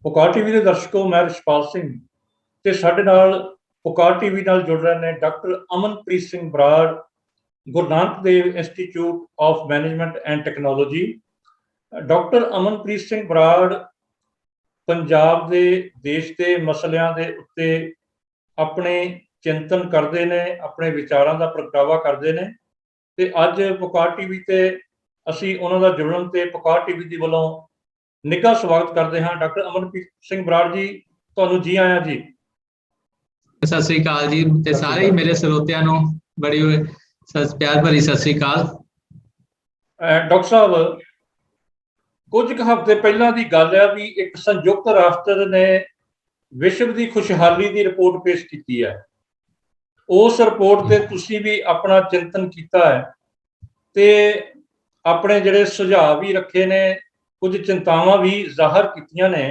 ਪੁਕਾਰ ਟੀਵੀ ਦੇ ਦਰਸ਼ਕੋ, ਮੈਂ ਰਿਸ਼ਪਾਲ ਸਿੰਘ ਤੇ ਸਾਡੇ ਨਾਲ ਪੁਕਾਰ ਟੀਵੀ ਨਾਲ ਜੁੜ ਰਹੇ ਨੇ doctor Amanpreet Singh Brar, Guru Nanak Dev institute of management and technology. Doctor Amanpreet Singh Brar Punjab ਦੇ ਦੇਸ਼ ਦੇ ਮਸਲਿਆਂ ਦੇ ਉੱਤੇ ਆਪਣੇ ਚਿੰਤਨ ਕਰਦੇ ਨੇ, ਆਪਣੇ ਵਿਚਾਰਾਂ ਦਾ ਪ੍ਰਗਟਾਵਾ ਕਰਦੇ ਨੇ ਤੇ ਅੱਜ ਪੁਕਾਰ ਟੀਵੀ ਤੇ ਅਸੀਂ ਉਹਨਾਂ ਦਾ ਜੁੜਨ ਤੇ ਪੁਕਾਰ ਟੀਵੀ ਦੀ ਵੱਲੋਂ ਨਿੱਘਾ ਸਵਾਗਤ ਕਰਦੇ ਹਾਂ। ਡਾਕਟਰ ਅਮਨਪ੍ਰੀਤ ਸਿੰਘ ਬਰਾੜ ਜੀ, ਤੁਹਾਨੂੰ ਜੀ ਆਇਆਂ ਜੀ। ਸਤਿ ਸ੍ਰੀ ਅਕਾਲ ਜੀ ਤੇ ਸਾਰੇ ਮੇਰੇ ਸਰੋਤਿਆਂ ਨੂੰ ਬੜੀ ਪਿਆਰ ਭਰੀ ਸਤਿ ਸ੍ਰੀ ਅਕਾਲ। ਡਾਕਟਰ ਸਾਹਿਬ, ਕੁਝ ਕੁ ਹਫ਼ਤੇ ਪਹਿਲਾਂ ਦੀ ਗੱਲ ਹੈ ਵੀ ਇੱਕ ਸੰਯੁਕਤ ਰਾਸ਼ਟਰ ਨੇ ਵਿਸ਼ਵ ਦੀ ਖੁਸ਼ਹਾਲੀ ਦੀ ਰਿਪੋਰਟ ਪੇਸ਼ ਕੀਤੀ ਹੈ। ਉਸ ਰਿਪੋਰਟ ਤੇ ਤੁਸੀਂ ਵੀ ਆਪਣਾ ਚਿੰਤਨ ਕੀਤਾ ਹੈ ਤੇ ਆਪਣੇ ਜਿਹੜੇ ਸੁਝਾਅ ਵੀ ਰੱਖੇ ਨੇ, ਕੁਝ ਚਿੰਤਾਵਾਂ ਵੀ ਜ਼ਾਹਰ ਕੀਤੀਆਂ ਨੇ।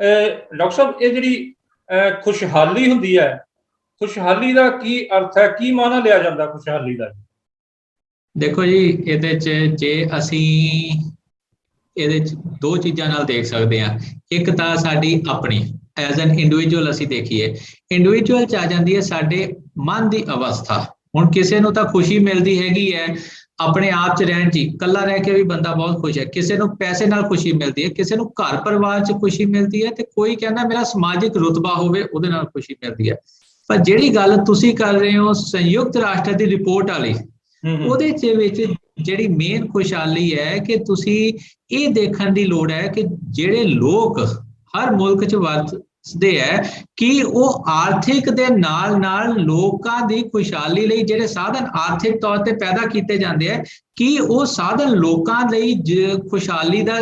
ਡਾਕਟਰ ਸਾਹਿਬ, ਇਹ ਜਿਹੜੀ ਖੁਸ਼ਹਾਲੀ ਹੁੰਦੀ ਹੈ, ਖੁਸ਼ਹਾਲੀ ਦਾ ਕੀ ਅਰਥ ਹੈ, ਕੀ ਮਾਨਾ ਲਿਆ ਜਾਂਦਾ ਖੁਸ਼ਹਾਲੀ ਦਾ? ਦੇਖੋ ਜੀ, ਇਹਦੇ 'ਚ ਜੇ ਅਸੀਂ ਇਹਦੇ 'ਚ ਦੋ ਚੀਜ਼ਾਂ ਨਾਲ ਦੇਖ ਸਕਦੇ ਹਾਂ। ਇੱਕ ਤਾਂ ਸਾਡੀ ਆਪਣੀ ਐਜ਼ ਐਨ ਇੰਡੀਵਿਜੂਅਲ ਅਸੀਂ ਦੇਖੀਏ, ਇੰਡੀਵਿਜੂਅਲ 'ਚ ਆ ਜਾਂਦੀ ਹੈ ਸਾਡੇ ਮਨ ਦੀ ਅਵਸਥਾ। ਹੁਣ ਕਿਸੇ ਨੂੰ ਤਾਂ ਖੁਸ਼ੀ ਮਿਲਦੀ ਹੈਗੀ ਹੈ ਆਪਣੇ ਆਪ 'ਚ ਰਹਿਣ 'ਚ, ਇਕੱਲਾ ਰਹਿ ਕੇ ਵੀ ਬੰਦਾ ਬਹੁਤ ਖੁਸ਼ ਹੈ। ਕਿਸੇ ਨੂੰ ਪੈਸੇ ਨਾਲ ਖੁਸ਼ੀ ਮਿਲਦੀ ਹੈ, ਕਿਸੇ ਨੂੰ ਘਰ ਪਰਿਵਾਰ 'ਚ ਖੁਸ਼ੀ ਮਿਲਦੀ ਹੈ ਤੇ ਕੋਈ ਕਹਿੰਦਾ ਮੇਰਾ ਸਮਾਜਿਕ ਰੁਤਬਾ ਹੋਵੇ, ਉਹਦੇ ਨਾਲ ਖੁਸ਼ੀ ਮਿਲਦੀ ਹੈ। ਪਰ ਜਿਹੜੀ ਗੱਲ ਤੁਸੀਂ ਕਰ ਰਹੇ ਹੋ ਸੰਯੁਕਤ ਰਾਸ਼ਟਰ ਦੀ ਰਿਪੋਰਟ ਵਾਲੀ, ਉਹਦੇ 'ਚ ਵਿੱਚ ਜਿਹੜੀ ਮੇਨ ਖੁਸ਼ਹਾਲੀ ਹੈ ਕਿ ਤੁਸੀਂ ਇਹ ਦੇਖਣ ਦੀ ਲੋੜ ਹੈ ਕਿ ਜਿਹੜੇ ਲੋਕ ਹਰ ਮੁਲਕ 'ਚ ਵਸਦੇ ਹੈ ਕਿ ਉਹ ਆਰਥਿਕ ਦੇ ਨਾਲ ਨਾਲ ਲੋਕਾਂ ਦੀ ਖੁਸ਼ਹਾਲੀ ਲਈ ਜਿਹੜੇ ਸਾਧਨ ਆਰਥਿਕ ਤੌਰ ਤੇ ਪੈਦਾ ਕੀਤੇ ਜਾਂਦੇ ਹੈ, ਕੀ ਉਹ ਸਾਧਨ ਲੋਕਾਂ ਲਈ ਖੁਸ਼ਹਾਲੀ ਦਾ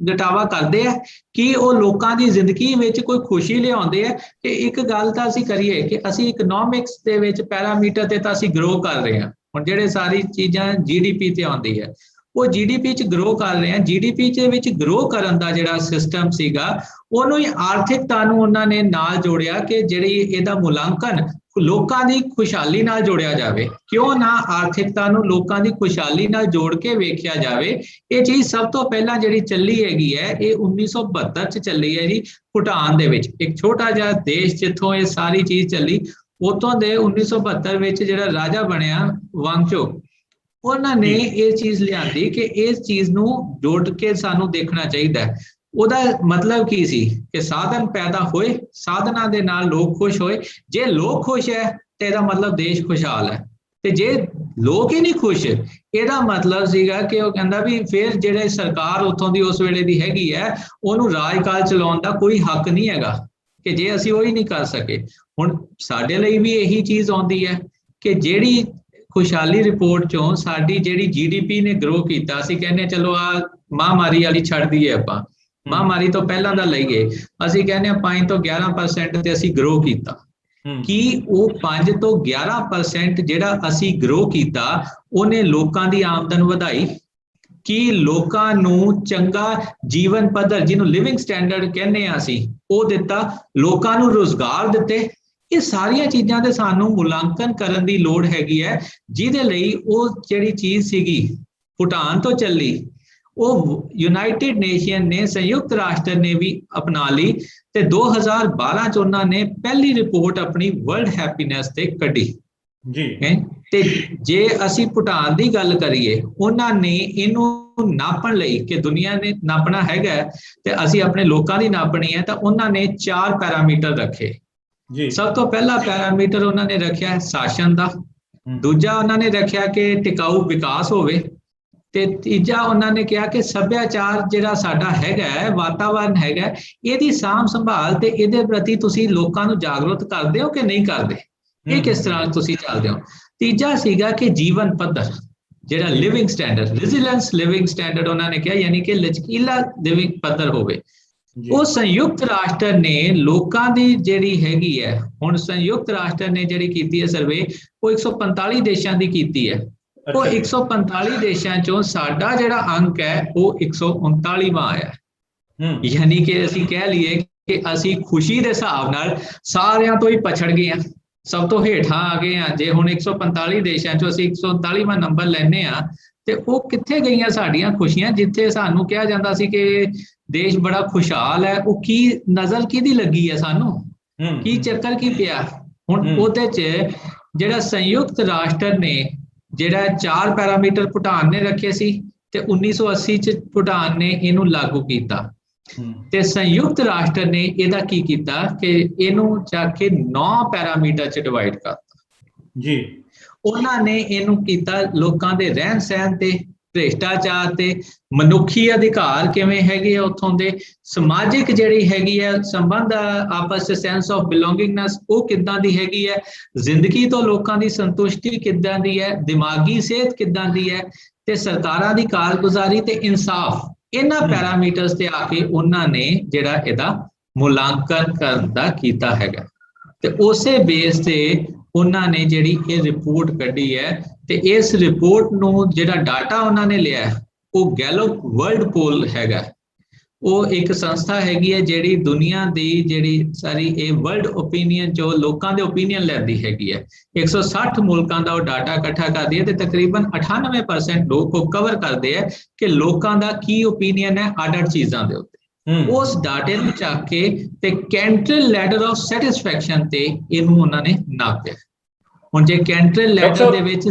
ਜਟਾਵਾ ਕਰਦੇ ਹੈ, ਕਿ ਉਹ ਲੋਕਾਂ ਦੀ ਜ਼ਿੰਦਗੀ ਵਿੱਚ ਕੋਈ ਖੁਸ਼ੀ ਲਿਆਉਂਦੇ ਹੈ। ਕਿ ਇੱਕ ਗੱਲ ਤਾਂ ਅਸੀਂ ਕਰੀਏ ਕਿ ਅਸੀਂ ਇਕਨੋਮਿਕਸ ਦੇ ਵਿੱਚ ਪੈਰਾਮੀਟਰ ਤੇ ਤਾਂ ਅਸੀਂ ਗਰੋ ਕਰ ਰਹੇ ਹਾਂ। ਹੁਣ ਜਿਹੜੇ ਸਾਰੀ ਚੀਜ਼ਾਂ GDP ਤੇ ਆਉਂਦੀ ਹੈ, ਉਹ GDP 'ਚ ਗਰੋ ਕਰ ਰਹੇ ਆ। GDP 'ਚ ਵਿੱਚ ਗਰੋ ਕਰਨ ਦਾ ਜਿਹੜਾ ਸਿਸਟਮ ਸੀਗਾ, ਉਹਨੂੰ ਹੀ ਆਰਥਿਕਤਾ ਨੂੰ ਉਹਨਾਂ ਨੇ ਨਾਲ ਜੋੜਿਆ ਕਿ ਜਿਹੜੀ ਇਹਦਾ ਮੁਲਾਂਕਣ ਲੋਕਾਂ ਦੀ ਖੁਸ਼ਹਾਲੀ ਨਾਲ ਜੋੜਿਆ ਜਾਵੇ। ਕਿਉਂ ਨਾ ਆਰਥਿਕਤਾ ਨੂੰ ਲੋਕਾਂ ਦੀ ਖੁਸ਼ਹਾਲੀ ਨਾਲ ਜੋੜ ਕੇ ਵੇਖਿਆ ਜਾਵੇ। ਇਹ ਚੀਜ਼ ਸਭ ਤੋਂ ਪਹਿਲਾਂ ਜਿਹੜੀ ਚੱਲੀ ਹੈਗੀ ਹੈ, ਇਹ 1972 'ਚ ਚੱਲੀ ਹੈ ਜੀ, ਭੂਟਾਨ ਦੇ ਵਿੱਚ। ਇੱਕ ਛੋਟਾ ਜਿਹਾ ਦੇਸ਼ ਜਿੱਥੋਂ ਇਹ ਸਾਰੀ ਚੀਜ਼ ਚੱਲੀ, ਉਤੋਂ ਦੇ 1972 ਵਿੱਚ ਜਿਹੜਾ ਰਾਜਾ ਬਣਿਆ ਵਾਂਗਚੁਕ, ਉਹਨਾਂ ਨੇ ਇਹ ਚੀਜ਼ ਲਿਆਂਦੀ ਕਿ ਇਸ ਚੀਜ਼ ਨੂੰ ਜੋੜ ਕੇ ਸਾਨੂੰ ਦੇਖਣਾ ਚਾਹੀਦਾ ਹੈ। ਉਹਦਾ ਮਤਲਬ ਕੀ ਸੀ ਕਿ ਸਾਧਨ ਪੈਦਾ ਹੋਏ, ਸਾਧਨਾਂ ਦੇ ਨਾਲ ਲੋਕ ਖੁਸ਼ ਹੋਏ। ਜੇ ਲੋਕ ਖੁਸ਼ ਹੈ ਤੇ ਇਹਦਾ ਮਤਲਬ ਦੇਸ਼ ਖੁਸ਼ਹਾਲ ਹੈ, ਤੇ ਜੇ ਲੋਕ ਹੀ ਨਹੀਂ ਖੁਸ਼, ਇਹਦਾ ਮਤਲਬ ਸੀਗਾ ਕਿ ਉਹ ਕਹਿੰਦਾ ਵੀ ਫਿਰ ਜਿਹੜੇ ਸਰਕਾਰ ਉੱਥੋਂ ਦੀ ਉਸ ਵੇਲੇ ਦੀ ਹੈਗੀ ਹੈ, ਉਹਨੂੰ ਰਾਜਕਾਲ ਚਲਾਉਣ ਦਾ ਕੋਈ ਹੱਕ ਨਹੀਂ ਹੈਗਾ ਕਿ ਜੇ ਅਸੀਂ ਉਹੀ ਨਹੀਂ ਕਰ ਸਕੇ। ਹੁਣ ਸਾਡੇ ਲਈ ਵੀ ਇਹੀ ਚੀਜ਼ ਆਉਂਦੀ ਹੈ ਕਿ ਜਿਹੜੀ ਖੁਸ਼ਹਾਲੀ ਰਿਪੋਰਟ ਚੋਂ ਸਾਡੀ ਜਿਹੜੀ GDP ਨੇ ਗਰੋ ਕੀਤਾ, ਅਸੀਂ ਕਹਿੰਦੇ ਚਲੋ ਆ ਮਹਾਂਮਾਰੀ ਵਾਲੀ ਛੱਡ ਦਈਏ, ਆਪਾਂ ਮਹਾਂਮਾਰੀ ਤੋਂ ਪਹਿਲਾਂ ਦਾ ਲਈਏ, ਅਸੀਂ ਕਹਿੰਦੇ 5 ਤੋਂ 11% ਤੇ ਅਸੀਂ ਗਰੋ ਕੀਤਾ। ਕੀ ਉਹ 5 ਤੋਂ 11% ਜਿਹੜਾ ਅਸੀਂ ਗਰੋ ਕੀਤਾ, ਉਹਨੇ ਲੋਕਾਂ ਦੀ ਆਮਦਨ ਵਧਾਈ? ਕੀ ਲੋਕਾਂ ਨੂੰ ਚੰਗਾ ਜੀਵਨ ਪੱਧਰ, ਜਿਹਨੂੰ ਲਿਵਿੰਗ ਸਟੈਂਡਰਡ ਕਹਿੰਦੇ ਆ ਅਸੀਂ, ਉਹ ਦਿੱਤਾ? ਲੋਕਾਂ ਨੂੰ ਰੁਜ਼ਗਾਰ ਦਿੱਤੇ? ਇਹ ਸਾਰੀਆਂ ਚੀਜ਼ਾਂ ਦੇ ਸਾਨੂੰ ਮੁਲਾਂਕਣ ਕਰਨ ਦੀ ਲੋੜ ਹੈਗੀ ਹੈ, ਜਿਹਦੇ ਲਈ ਉਹ ਜਿਹੜੀ ਚੀਜ਼ ਸੀਗੀ ਭੂਟਾਨ ਤੋਂ ਚੱਲੀ, ਉਹ ਯੂਨਾਈਟਿਡ ਨੇਸ਼ਨ ਨੇ, ਸੰਯੁਕਤ ਰਾਸ਼ਟਰ ਨੇ ਵੀ ਅਪਣਾ ਲਈ ਤੇ 2012 'ਚ ਉਹਨਾਂ ਨੇ ਪਹਿਲੀ ਰਿਪੋਰਟ ਆਪਣੀ ਵਰਲਡ ਹੈਪੀਨੈਸ ਤੇ ਕੱਢੀ ਜੀ। ਤੇ ਜੇ ਅਸੀਂ ਭੂਟਾਨ ਦੀ ਗੱਲ ਕਰੀਏ, ਉਹਨਾਂ ਨੇ ਇਹਨੂੰ ਨਾਪਣ ਲਈ ਕਿ ਦੁਨੀਆ ਨੇ ਨਾਪਣਾ ਹੈਗਾ ਤੇ ਅਸੀਂ ਆਪਣੇ ਲੋਕਾਂ ਦੀ ਨਾਪਣੀ ਹੈ, ਤਾਂ ਉਹਨਾਂ ਨੇ 4 ਪੈਰਾਮੀਟਰ ਰੱਖੇ ਜੀ। ਸਭ ਤੋਂ ਪਹਿਲਾ ਪੈਰਾਮੀਟਰ ਉਹਨਾਂ ਨੇ ਰੱਖਿਆ ਸ਼ਾਸਨ ਦਾ, ਦੂਜਾ ਉਹਨਾਂ ਨੇ ਰੱਖਿਆ ਕਿ ਟਿਕਾਊ ਵਿਕਾਸ ਹੋਵੇ, ਤੇ ਤੀਜਾ ਉਹਨਾਂ ਨੇ ਕਿਹਾ ਕਿ ਸੱਭਿਆਚਾਰ ਜਿਹੜਾ ਸਾਡਾ ਹੈਗਾ, ਵਾਤਾਵਰਨ ਹੈਗਾ, ਇਹਦੀ ਸਾਂਭ ਸੰਭਾਲ ਤੇ ਇਹਦੇ ਪ੍ਰਤੀ ਤੁਸੀਂ ਲੋਕਾਂ ਨੂੰ ਜਾਗਰੂਕ ਕਰਦੇ ਹੋ ਕਿ ਨਹੀਂ ਕਰਦੇ, ਇਹ ਕਿਸ ਤਰ੍ਹਾਂ ਤੁਸੀਂ ਚੱਲਦੇ ਹੋ। ਤੀਜਾ ਸੀਗਾ ਕਿ ਜੀਵਨ ਪੱਧਰ, ਜਿਹੜਾ ਲਿਵਿੰਗ ਸਟੈਂਡਰਡ, ਰੈਜ਼ੀਲੀਐਂਸ ਲਿਵਿੰਗ ਸਟੈਂਡਰਡ ਉਹਨਾਂ ਨੇ ਕਿਹਾ, ਯਾਨੀ ਕਿ ਲਚਕੀਲਾ ਲਿਵਿੰਗ ਪੱਧਰ ਹੋਵੇ। ਉਹ ਸੰਯੁਕਤ ਰਾਸ਼ਟਰ ਨੇ ਲੋਕਾਂ ਦੀ ਜਿਹੜੀ ਹੈਗੀ ਹੈ, ਹੁਣ ਸੰਯੁਕਤ ਰਾਸ਼ਟਰ ਨੇ ਜਿਹੜੀ ਕੀਤੀ ਹੈ ਸਰਵੇ, ਉਹ 145 ਦੇਸ਼ਾਂ ਦੀ ਕੀਤੀ ਹੈ। ਉਹ 145 ਦੇਸ਼ਾਂ ਚੋਂ ਸਾਡਾ ਜਿਹੜਾ ਅੰਕ ਹੈ ਉਹ 139ਵਾਂ ਆਇਆ, ਯਾਨੀ ਕਿ ਅਸੀਂ ਕਹਿ ਲਈਏ ਕਿ ਅਸੀਂ ਖੁਸ਼ੀ ਦੇ ਹਿਸਾਬ ਨਾਲ ਸਾਰਿਆਂ ਤੋਂ ਹੀ ਪਛੜ ਗਏ ਹਾਂ, ਸਭ ਤੋਂ ਹੇਠਾਂ ਆ ਗਏ ਹਾਂ। ਜੇ ਹੁਣ 145 ਦੇਸ਼ਾਂ ਚੋਂ ਅਸੀਂ 139ਵਾਂ ਨੰਬਰ ਲੈਂਦੇ ਹਾਂ ਤੇ ਉਹ ਕਿੱਥੇ ਗਈਆਂ ਸਾਡੀਆਂ ਖੁਸ਼ੀਆਂ? ਜਿੱਥੇ ਸਾਨੂੰ ਕਿਹਾ ਜਾਂਦਾ ਸੀ ਕਿ ਦੇਸ਼ ਬੜਾ ਖੁਸ਼ਹਾਲ ਹੈ, ਉਹ ਕੀ ਨਜ਼ਰ ਕਿਹਦੀ ਲੱਗੀ ਹੈ ਸਾਨੂੰ? ਕੀ ਚੱਕਰ ਕੀ ਪਿਆ? ਹੁਣ ਉਹਦੇ 'ਚ ਜਿਹੜਾ ਸੰਯੁਕਤ ਰਾਸ਼ਟਰ ਨੇ ਜਿਹੜਾ 4 ਪੈਰਾਮੀਟਰ ਭੂਟਾਨ ਨੇ ਰੱਖੇ ਸੀ ਤੇ 1980 ਚ ਭੂਟਾਨ ਨੇ ਇਹਨੂੰ ਲਾਗੂ ਕੀਤਾ, ਤੇ ਸੰਯੁਕਤ ਰਾਸ਼ਟਰ ਨੇ ਇਹਦਾ ਕੀ ਕੀਤਾ ਕਿ ਇਹਨੂੰ ਜਾ ਕੇ 9 ਪੈਰਾਮੀਟਰ ਚ ਡਿਵਾਈਡ ਕਰਤਾ ਜੀ। ਉਹਨਾਂ ਨੇ ਇਹਨੂੰ ਕੀਤਾ ਲੋਕਾਂ ਦੇ ਰਹਿਣ ਸਹਿਣ ਤੇ, ਭ੍ਰਿਸ਼ਟਾਚਾਰ ਤੇ, ਮਨੁੱਖੀ ਅਧਿਕਾਰ ਕਿਵੇਂ ਹੈਗੇ ਆ ਉੱਥੋਂ ਦੇ, ਸਮਾਜਿਕ ਜਿਹੜੀ ਹੈਗੀ ਹੈ ਸੰਬੰਧ ਆਪਸ ਚ, ਸੈਂਸ ਆਫ ਬਿਲੋਂਗਿੰਗਨੈਸ ਉਹ ਕਿੱਦਾਂ ਦੀ ਹੈਗੀ ਹੈ, ਜ਼ਿੰਦਗੀ ਤੋਂ ਲੋਕਾਂ ਦੀ ਸੰਤੁਸ਼ਟੀ ਕਿੱਦਾਂ ਦੀ ਹੈ, ਦਿਮਾਗੀ ਸਿਹਤ ਕਿੱਦਾਂ ਦੀ ਹੈ, ਤੇ ਸਰਕਾਰਾਂ ਦੀ ਕਾਰਗੁਜ਼ਾਰੀ ਤੇ ਇਨਸਾਫ, ਇਹਨਾਂ ਪੈਰਾਮੀਟਰਸ ਤੇ ਆ ਕੇ ਉਹਨਾਂ ਨੇ ਜਿਹੜਾ ਇਹਦਾ ਮੁਲਾਂਕਣ ਕਰਨ ਦਾ ਕੀਤਾ ਹੈਗਾ। ਤੇ ਉਸੇ ਬੇਸ ਤੇ ਉਹਨਾਂ ਨੇ ਜਿਹੜੀ ਇਹ ਰਿਪੋਰਟ ਕੱਢੀ ਹੈ, ਤੇ ਇਸ ਰਿਪੋਰਟ ਨੂੰ ਜਿਹੜਾ ਡਾਟਾ ਉਹਨਾਂ ਨੇ ਲਿਆ ਉਹ ਗੈਲੋਪ ਵਰਲਡ ਪੋਲ ਹੈਗਾ। ਉਹ ਇੱਕ ਸੰਸਥਾ ਹੈਗੀ ਹੈ ਜਿਹੜੀ ਦੁਨੀਆ ਦੀ ਜਿਹੜੀ ਸਾਰੀ ਇਹ ਵਰਲਡ ਓਪੀਨੀਅਨ ਚੋਂ ਲੋਕਾਂ ਦੇ ਓਪੀਨੀਅਨ ਲੈਂਦੀ ਹੈਗੀ ਹੈ। 160 ਮੁਲਕਾਂ ਦਾ ਉਹ ਡਾਟਾ ਇਕੱਠਾ ਕਰਦੀ ਹੈ ਤੇ ਤਕਰੀਬਨ 98% ਲੋਕ ਉਹ ਕਵਰ ਕਰਦੇ ਆ ਕਿ ਲੋਕਾਂ ਦਾ ਕੀ ਓਪੀਨੀਅਨ ਹੈ ਅੱਡ-ਅੱਡ ਚੀਜ਼ਾਂ ਦੇ ਉੱਤੇ। ਉਸ ਡਾਟੇ ਨੂੰ ਚੱਕ ਕੇ ਤੇ ਕੈਂਟਰਲ ਲੈਡਰ ਆਫ ਸੈਟਿਸਫੈਕਸ਼ਨ ਤੇ ਇਹਨੂੰ ਉਹਨਾਂ ਨੇ ਨਾਪਿਆ। ਹੁਣ ਜੇ ਕੈਂਟਰਲ ਲੈਡਰ ਦੇ ਵਿੱਚ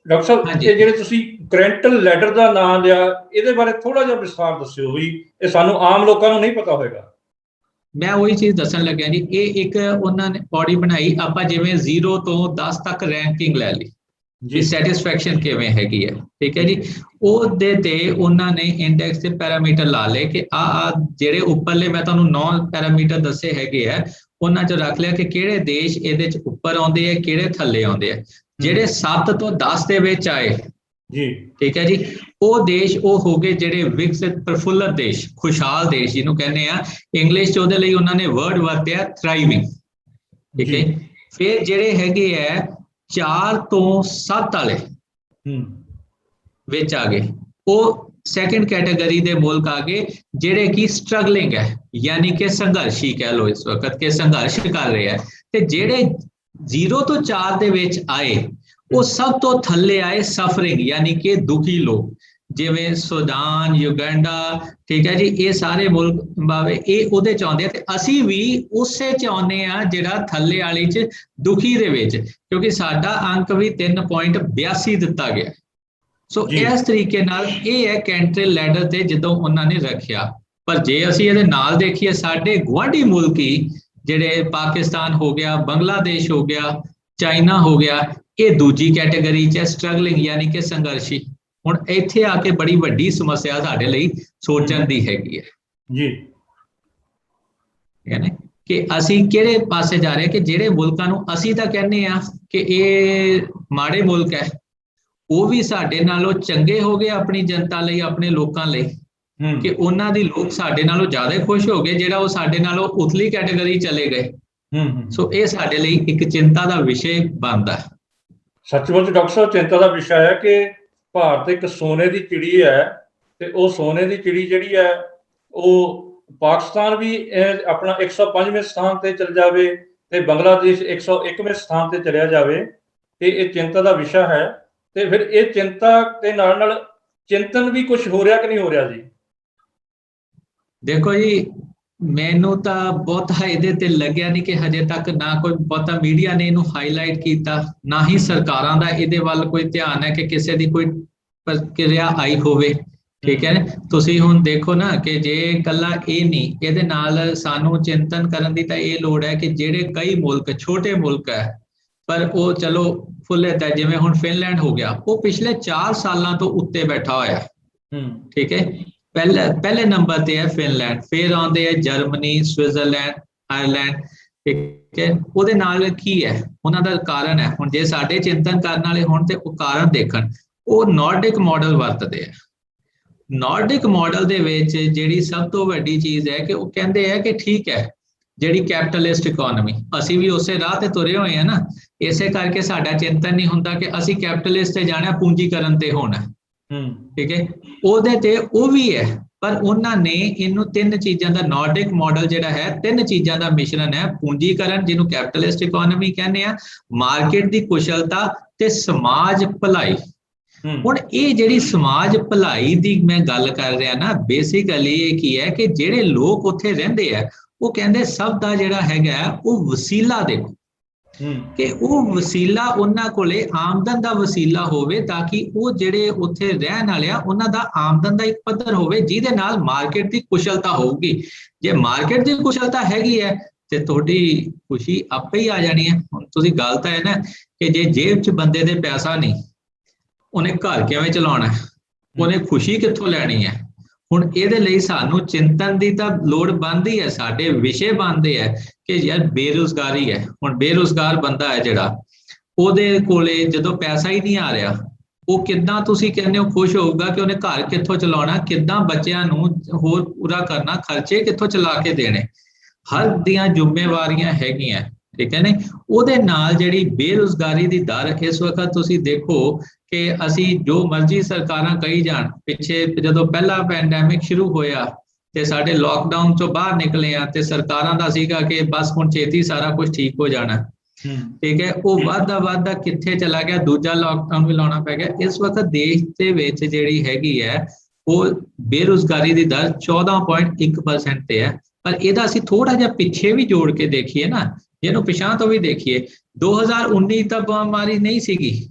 ਡਾਕਟਰ ਸਾਹਿਬ ਇਹ ਜਿਹੜੇ ਤੁਸੀਂ ਕੈਂਟਰਲ ਲੈਡਰ ਦਾ ਨਾਮ ਲਿਆ, ਇਹਦੇ ਬਾਰੇ ਥੋੜਾ ਜਿਹਾ ਵਿਸਥਾਰ ਦੱਸਿਓ ਵੀ ਇਹ ਸਾਨੂੰ ਆਮ ਲੋਕਾਂ ਨੂੰ ਨਹੀਂ ਪਤਾ ਹੋਏਗਾ। ਮੈਂ ਉਹੀ ਚੀਜ਼ ਦੱਸਣ ਲੱਗਿਆ ਜੀ। ਇਹ ਇੱਕ ਉਹਨਾਂ ਨੇ ਬੋਡੀ ਬਣਾਈ, ਆਪਾਂ ਜਿਵੇਂ 0 ਤੋਂ 10 ਤੱਕ ਰੈਂਕਿੰਗ ਲੈ ਲਈ ਜੀ, ਸੈਟਿਸਫੈਕਸ਼ਨ ਕਿਵੇਂ ਹੈਗੀ ਹੈ, ਠੀਕ ਹੈ ਜੀ। ਉਹਦੇ ਤੇ ਉਹਨਾਂ ਨੇ ਇੰਡੈਕਸ ਦੇ ਪੈਰਾਮੀਟਰ ਲਾ ਲਏ ਕਿ ਆ ਜਿਹੜੇ ਉੱਪਰਲੇ ਮੈਂ ਤੁਹਾਨੂੰ 9 ਪੈਰਾਮੀਟਰ ਦੱਸੇ ਹੈਗੇ ਆ, ਉਹਨਾਂ 'ਚ ਰੱਖ ਲਿਆ ਕਿ ਕਿਹੜੇ ਦੇਸ਼ ਇਹਦੇ 'ਚ ਉੱਪਰ ਆਉਂਦੇ ਆ, ਕਿਹੜੇ ਥੱਲੇ ਆਉਂਦੇ ਆ। ਜਿਹੜੇ 7 ਤੋਂ 10 ਦੇ ਵਿੱਚ ਆਏ ਜੀ, ਠੀਕ ਹੈ ਜੀ, ਉਹ ਦੇਸ਼ ਉਹ ਹੋ ਗਏ ਜਿਹੜੇ ਵਿਕਸਿਤ ਪ੍ਰਫੁੱਲਤ ਦੇਸ਼, ਖੁਸ਼ਹਾਲ ਦੇਸ਼ ਜਿਹਨੂੰ ਕਹਿੰਦੇ ਆ। ਇੰਗਲਿਸ਼ 'ਚ ਉਹਦੇ ਲਈ ਉਹਨਾਂ ਨੇ ਵਰਡ ਵਰਤਿਆ ਥ੍ਰਾਈਵਿੰਗ, ਠੀਕ ਹੈ। ਫਿਰ ਜਿਹੜੇ ਹੈਗੇ ਆ 4 ਤੋਂ 7 ਵਾਲੇ ਵਿੱਚ ਆ ਗਏ, ਉਹ ਸੈਕੰਡ ਕੈਟਾਗਰੀ ਦੇ ਮੁਲਕ ਆ ਗਏ ਜਿਹੜੇ ਕਿ ਸਟਰਗਲਿੰਗ ਹੈ, ਯਾਨੀ ਕਿ ਸੰਘਰਸ਼ੀ ਕਹਿ ਲਓ ਇਸ ਵਕਤ, ਕਿ ਸੰਘਰਸ਼ ਕਰ ਰਹੇ ਆ। ਤੇ ਜਿਹੜੇ 0 ਤੋਂ 4 ਦੇ ਵਿੱਚ ਆਏ ਉਹ ਸਭ ਤੋਂ ਥੱਲੇ ਆਏ ਸਫਰਿੰਗ, ਯਾਨੀ ਕਿ ਦੁਖੀ ਲੋਕ, ਜਿਵੇਂ ਸੁਦਾਨ, ਯੁਗੰਡਾ, ਠੀਕ ਹੈ ਜੀ। ਇਹ ਸਾਰੇ ਮੁਲਕ ਬਾਵੇ ਇਹ ਉਹਦੇ ਚ ਆਉਂਦੇ ਆ, ਤੇ ਅਸੀਂ ਵੀ ਉਸੇ ਚ ਆਉਂਦੇ ਆ ਜਿਹੜਾ ਥੱਲੇ ਵਾਲੀ ਚ ਦੁਖੀ ਦੇ ਵਿੱਚ, ਕਿਉਂਕਿ ਸਾਡਾ ਅੰਕ ਵੀ 3.82 ਦਿੱਤਾ ਗਿਆ। ਸੋ ਇਸ ਤਰੀਕੇ ਨਾਲ ਇਹ ਹੈ ਕੈਂਟਰਲ ਲੈਡਰ ਤੇ ਜਦੋਂ ਉਹਨਾਂ ਨੇ ਰੱਖਿਆ। ਪਰ ਜੇ ਅਸੀਂ ਇਹਦੇ ਨਾਲ ਦੇਖੀਏ, ਸਾਡੇ ਗੁਆਂਢੀ ਮੁਲਕ ਹੀ ਜਿਹੜੇ ਪਾਕਿਸਤਾਨ ਹੋ ਗਿਆ, ਬੰਗਲਾਦੇਸ਼ ਹੋ ਗਿਆ, ਚਾਈਨਾ ਹੋ ਗਿਆ, ਇਹ ਦੂਜੀ ਕੈਟਾਗਰੀ ਚ ਸਟਰਗਲਿੰਗ ਯਾਨੀ ਕਿ ਸੰਘਰਸ਼ੀ। ਹੁਣ ਇੱਥੇ ਆ ਕੇ ਬੜੀ ਵੱਡੀ ਸਮੱਸਿਆ ਸਾਡੇ ਲਈ ਸੋਚਣ ਦੀ ਹੈਗੀ ਹੈ ਜੀ, ਕਿ ਅਸੀਂ ਕਿਹੜੇ ਪਾਸੇ ਜਾ ਰਹੇ, ਕਿ ਜਿਹੜੇ ਮੁਲਕਾਂ ਨੂੰ ਅਸੀਂ ਤਾਂ ਕਹਿੰਦੇ ਆ ਕਿ ਇਹ ਮਾੜੇ ਮੁਲਕ ਹੈ, ਉਹ ਵੀ ਸਾਡੇ ਨਾਲੋਂ ਚੰਗੇ ਹੋ ਗਏ ਆਪਣੀ ਜਨਤਾ ਲਈ, ਆਪਣੇ ਲੋਕਾਂ ਲਈ, ਕਿ ਉਹਨਾਂ ਦੀ ਲੋਕ ਸਾਡੇ ਨਾਲੋਂ ਜ਼ਿਆਦਾ ਖੁਸ਼ ਹੋ ਗਏ, ਜਿਹੜਾ ਉਹ ਸਾਡੇ ਨਾਲੋਂ ਉਤਲੀ ਕੈਟਾਗਰੀ ਚਲੇ ਗਏ। ਸੋ ਇਹ ਸਾਡੇ ਲਈ ਇੱਕ ਚਿੰਤਾ ਦਾ ਵਿਸ਼ੇ ਬਣਦਾ। ਸੱਚਮੁੱਚ ਡਾਕਟਰ ਸਾਹਿਬ ਚਿੰਤਾ ਦਾ ਵਿਸ਼ਾ ਹੈ ਕਿ ਭਾਰਤ ਇੱਕ ਸੋਨੇ ਦੀ ਚਿੜੀ ਹੈ, ਤੇ ਉਹ ਸੋਨੇ ਦੀ ਚਿੜੀ ਜਿਹੜੀ ਹੈ ਉਹ ਪਾਕਿਸਤਾਨ ਵੀ ਆਪਣਾ 105ਵੇਂ ਸਥਾਨ ਤੇ ਚਲ ਜਾਵੇ ਤੇ ਬੰਗਲਾਦੇਸ਼ 101ਵੇਂ ਸਥਾਨ ਤੇ ਚਲਿਆ ਜਾਵੇ, ਤੇ ਇਹ ਚਿੰਤਾ ਦਾ ਵਿਸ਼ਾ ਹੈ। ਤੇ ਫਿਰ ਇਹ ਚਿੰਤਾ ਦੇ ਨਾਲ ਨਾਲ ਚਿੰਤਨ ਵੀ ਕੁਝ ਹੋ ਰਿਹਾ ਕਿ ਨਹੀਂ ਹੋ ਰਿਹਾ ਜੀ? ਦੇਖੋ ਜੀ, ਮੈਨੂੰ ਤਾਂ ਬਹੁਤਾ ਇਹਦੇ ਤੇ ਲੱਗਿਆ ਨਹੀਂ ਕਿ ਹਜੇ ਤੱਕ ਨਾ ਕੋਈ ਬਹੁਤਾ ਮੀਡੀਆ ਨੇ ਇਹਨੂੰ ਹਾਈਲਾਈਟ ਕੀਤਾ, ਨਾ ਹੀ ਸਰਕਾਰਾਂ ਦਾ ਇਹਦੇ ਵੱਲ ਕੋਈ ਧਿਆਨ ਹੈ ਕਿ ਕਿਸੇ ਦੀ ਕੋਈ ਪ੍ਰਕਿਰਿਆ ਆਈ ਹੋਵੇ, ਠੀਕ ਹੈ। ਤੁਸੀਂ ਹੁਣ ਦੇਖੋ ਨਾ ਕਿ ਜੇ ਇਕੱਲਾ ਇਹ ਨਹੀਂ, ਇਹਦੇ ਨਾਲ ਸਾਨੂੰ ਚਿੰਤਨ ਕਰਨ ਦੀ ਤਾਂ ਇਹ ਲੋੜ ਹੈ ਕਿ ਜਿਹੜੇ ਕਈ ਮੁਲਕ ਛੋਟੇ ਮੁਲਕ ਹੈ ਪਰ ਉਹ ਚਲੋ ਫੁੱਲੇ ਤਾਂ, ਜਿਵੇਂ ਹੁਣ ਫਿਨਲੈਂਡ ਹੋ ਗਿਆ, ਉਹ ਪਿਛਲੇ 4 ਸਾਲਾਂ ਤੋਂ ਉੱਤੇ ਬੈਠਾ ਹੋਇਆ, ਠੀਕ ਹੈ। ਪਹਿਲੇ ਨੰਬਰ ਤੇ ਹੈ ਫਿਨਲੈਂਡ, ਫਿਰ ਆਉਂਦੇ ਆ ਜਰਮਨੀ, ਸਵਿਟਜ਼ਰਲੈਂਡ, ਆਇਰਲੈਂਡ, ਠੀਕ ਹੈ। ਉਹਦੇ ਨਾਲ ਕੀ ਹੈ, ਉਹਨਾਂ ਦਾ ਕਾਰਨ ਹੈ। ਹੁਣ ਜੇ ਸਾਡੇ ਚਿੰਤਨ ਕਰਨ ਵਾਲੇ ਹੋਣ ਤੇ ਉਹ ਕਾਰਨ ਦੇਖਣ, ਉਹ ਨਾਰਡਿਕ ਮਾਡਲ ਵਰਤਦੇ ਆ। ਨਾਰਡਿਕ ਮਾਡਲ ਦੇ ਵਿੱਚ ਜਿਹੜੀ ਸਭ ਤੋਂ ਵੱਡੀ ਚੀਜ਼ ਹੈ ਕਿ ਉਹ ਕਹਿੰਦੇ ਆ ਕਿ ਠੀਕ ਹੈ, ਜਿਹੜੀ ਕੈਪੀਟਲਿਸਟ ਇਕੋਨਮੀ, ਅਸੀਂ ਵੀ ਉਸੇ ਰਾਹ ਤੇ ਤੁਰੇ ਹੋਏ ਆ ਨਾ, ਇਸੇ ਕਰਕੇ ਸਾਡਾ ਚਿੰਤਨ ਨਹੀਂ ਹੁੰਦਾ ਕਿ ਅਸੀਂ ਕੈਪੀਟਲਿਸਟ ਤੇ ਜਾਣਾ, ਪੂੰਜੀਕਰਨ ਤੇ ਹੋਣਾ, ਠੀਕ ਹੈ। ਉਹਦੇ ਤੇ ਉਹ ਵੀ ਹੈ, ਪਰ ਉਹਨਾਂ ਨੇ ਇਹਨੂੰ 3 ਚੀਜ਼ਾਂ ਦਾ, ਨਾਰਡਿਕ ਮਾਡਲ ਜਿਹੜਾ ਹੈ 3 ਚੀਜ਼ਾਂ ਦਾ ਮਿਸ਼ਰਣ ਹੈ। ਪੂੰਜੀਕਰਨ ਜਿਹਨੂੰ ਕੈਪੀਟਲਿਸਟ ਇਕੋਨਮੀ ਕਹਿੰਦੇ ਆ, ਮਾਰਕੀਟ ਦੀ ਕੁਸ਼ਲਤਾ ਤੇ ਸਮਾਜ ਭਲਾਈ। ਹੁਣ ਇਹ ਜਿਹੜੀ ਸਮਾਜ ਭਲਾਈ ਦੀ ਮੈਂ ਗੱਲ ਕਰ ਰਿਹਾ ਨਾ, ਬੇਸਿਕਲੀ ਇਹ ਕੀ ਹੈ ਕਿ ਜਿਹੜੇ ਲੋਕ ਉੱਥੇ ਰਹਿੰਦੇ ਆ ਉਹ ਕਹਿੰਦੇ ਸਭ ਦਾ ਜਿਹੜਾ ਹੈਗਾ ਉਹ ਵਸੀਲਾ ਦੇਖੋ, ਕਿ ਉਹ ਵਸੀਲਾ ਉਹਨਾਂ ਕੋਲੇ ਆਮਦਨ ਦਾ ਵਸੀਲਾ ਹੋਵੇ, ਤਾਂ ਕਿ ਉਹ ਜਿਹੜੇ ਉੱਥੇ ਰਹਿਣ ਵਾਲੇ ਆ ਉਹਨਾਂ ਦਾ ਆਮਦਨ ਦਾ ਇੱਕ ਪੱਧਰ ਹੋਵੇ ਜਿਹਦੇ ਨਾਲ ਮਾਰਕੀਟ ਦੀ ਕੁਸ਼ਲਤਾ ਹੋਊਗੀ। ਜੇ ਮਾਰਕੀਟ ਦੀ ਕੁਸ਼ਲਤਾ ਹੈਗੀ ਹੈ ਤੇ ਤੁਹਾਡੀ ਖੁਸ਼ੀ ਆਪੇ ਹੀ ਆ ਜਾਣੀ ਹੈ। ਹੁਣ ਤੁਸੀਂ ਗੱਲ ਤਾਂ ਹੈ ਨਾ ਕਿ ਜੇ ਜੇਬ 'ਚ ਬੰਦੇ ਦੇ ਪੈਸਾ ਨਹੀਂ, ਉਹਨੇ ਘਰ ਕਿਵੇਂ ਚਲਾਉਣਾ, ਉਹਨੇ ਖੁਸ਼ੀ ਕਿੱਥੋਂ ਲੈਣੀ ਹੈ। ਹੁਣ ਇਹਦੇ ਲਈ ਸਾਨੂੰ ਚਿੰਤਨ ਦੀ ਤਾਂ ਲੋੜ ਬਣਦੀ ਹੈ, ਸਾਡੇ ਵਿਸ਼ੇ ਬਣਦੇ ਹੈ ਕਿ ਯਾਰ ਬੇਰੁਜ਼ਗਾਰੀ ਹੈ। ਹੁਣ ਬੇਰੁਜ਼ਗਾਰ ਬੰਦਾ ਹੈ ਜਿਹੜਾ, ਉਹਦੇ ਕੋਲੇ ਜਦੋਂ ਪੈਸਾ ਹੀ ਨਹੀਂ ਆ ਰਿਹਾ, ਉਹ ਕਿੱਦਾਂ ਤੁਸੀਂ ਕਹਿੰਦੇ ਹੋ ਖੁਸ਼ ਹੋਊਗਾ ਕਿ ਉਹਨੇ ਘਰ ਕਿੱਥੋਂ ਚਲਾਉਣਾ, ਕਿੱਦਾਂ ਬੱਚਿਆਂ ਨੂੰ ਹੋਰ ਪੂਰਾ ਕਰਨਾ, ਖਰਚੇ ਕਿੱਥੋਂ ਚਲਾ ਕੇ ਦੇਣੇ, ਹਰ ਦੀਆਂ ਜ਼ਿੰਮੇਵਾਰੀਆਂ ਹੈਗੀਆਂ, ਠੀਕ ਹੈ ਨੇ। ਉਹਦੇ ਨਾਲ ਜਿਹੜੀ ਬੇਰੁਜ਼ਗਾਰੀ ਦੀ ਦਰ ਇਸ ਵਕਤ ਤੁਸੀਂ ਦੇਖੋ ਕਿ ਅਸੀਂ ਜੋ ਮਰਜ਼ੀ ਸਰਕਾਰਾਂ ਕਹੀ ਜਾਣ, ਪਿੱਛੇ ਜਦੋਂ ਪਹਿਲਾ ਪੈਂਡੈਮਿਕ ਸ਼ੁਰੂ ਹੋਇਆ ਤੇ ਸਾਡੇ ਲੋਕਡਾਊਨ ਚੋਂ ਬਾਹਰ ਨਿਕਲੇ ਆ ਤੇ ਸਰਕਾਰਾਂ ਦਾ ਸੀਗਾ ਕਿ ਬਸ ਹੁਣ ਛੇਤੀ ਸਾਰਾ ਕੁਝ ਠੀਕ ਹੋ ਜਾਣਾ, ਠੀਕ ਹੈ। ਉਹ ਵੱਧਦਾ ਕਿੱਥੇ ਚਲਾ ਗਿਆ, ਦੂਜਾ ਲੋਕਡਾਊਨ ਵੀ ਲਾਉਣਾ ਪੈ ਗਿਆ। ਇਸ ਵਕਤ ਦੇਸ਼ ਦੇ ਵਿੱਚ ਜਿਹੜੀ ਹੈਗੀ ਹੈ ਉਹ ਬੇਰੁਜ਼ਗਾਰੀ ਦੀ ਦਰ 14.1% ਤੇ ਹੈ। ਪਰ ਇਹਦਾ ਅਸੀਂ ਥੋੜਾ ਜਿਹਾ ਪਿੱਛੇ ਵੀ ਜੋੜ ਕੇ ਦੇਖੀਏ ਨਾ, ਇਹਨੂੰ ਪਿਛਾਂ ਤੋਂ ਵੀ ਦੇਖੀਏ, 2019 ਤਾਂ ਬਿਮਾਰੀ ਨਹੀਂ ਸੀਗੀ।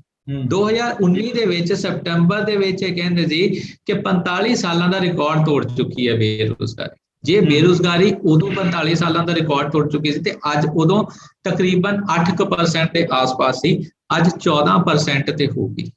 2019 ਦੇ ਵਿੱਚ ਸਤੰਬਰ ਦੇ ਵਿੱਚ ਇਹ ਕਹਿੰਦੇ ਸੀ ਕਿ 45 ਸਾਲਾਂ ਦਾ ਰਿਕਾਰਡ ਤੋੜ ਚੁੱਕੀ ਹੈ ਬੇਰੁਜ਼ਗਾਰੀ। ਜੇ ਬੇਰੁਜ਼ਗਾਰੀ ਉਦੋਂ 45 ਸਾਲਾਂ ਦਾ ਰਿਕਾਰਡ ਤੋੜ ਚੁੱਕੀ ਸੀ ਤੇ ਅੱਜ ਉਦੋਂ ਤਕਰੀਬਨ 8% ਦੇ ਆਸ-ਪਾਸ ਸੀ, ਅੱਜ 14% ਤੇ ਹੋ ਗਈ।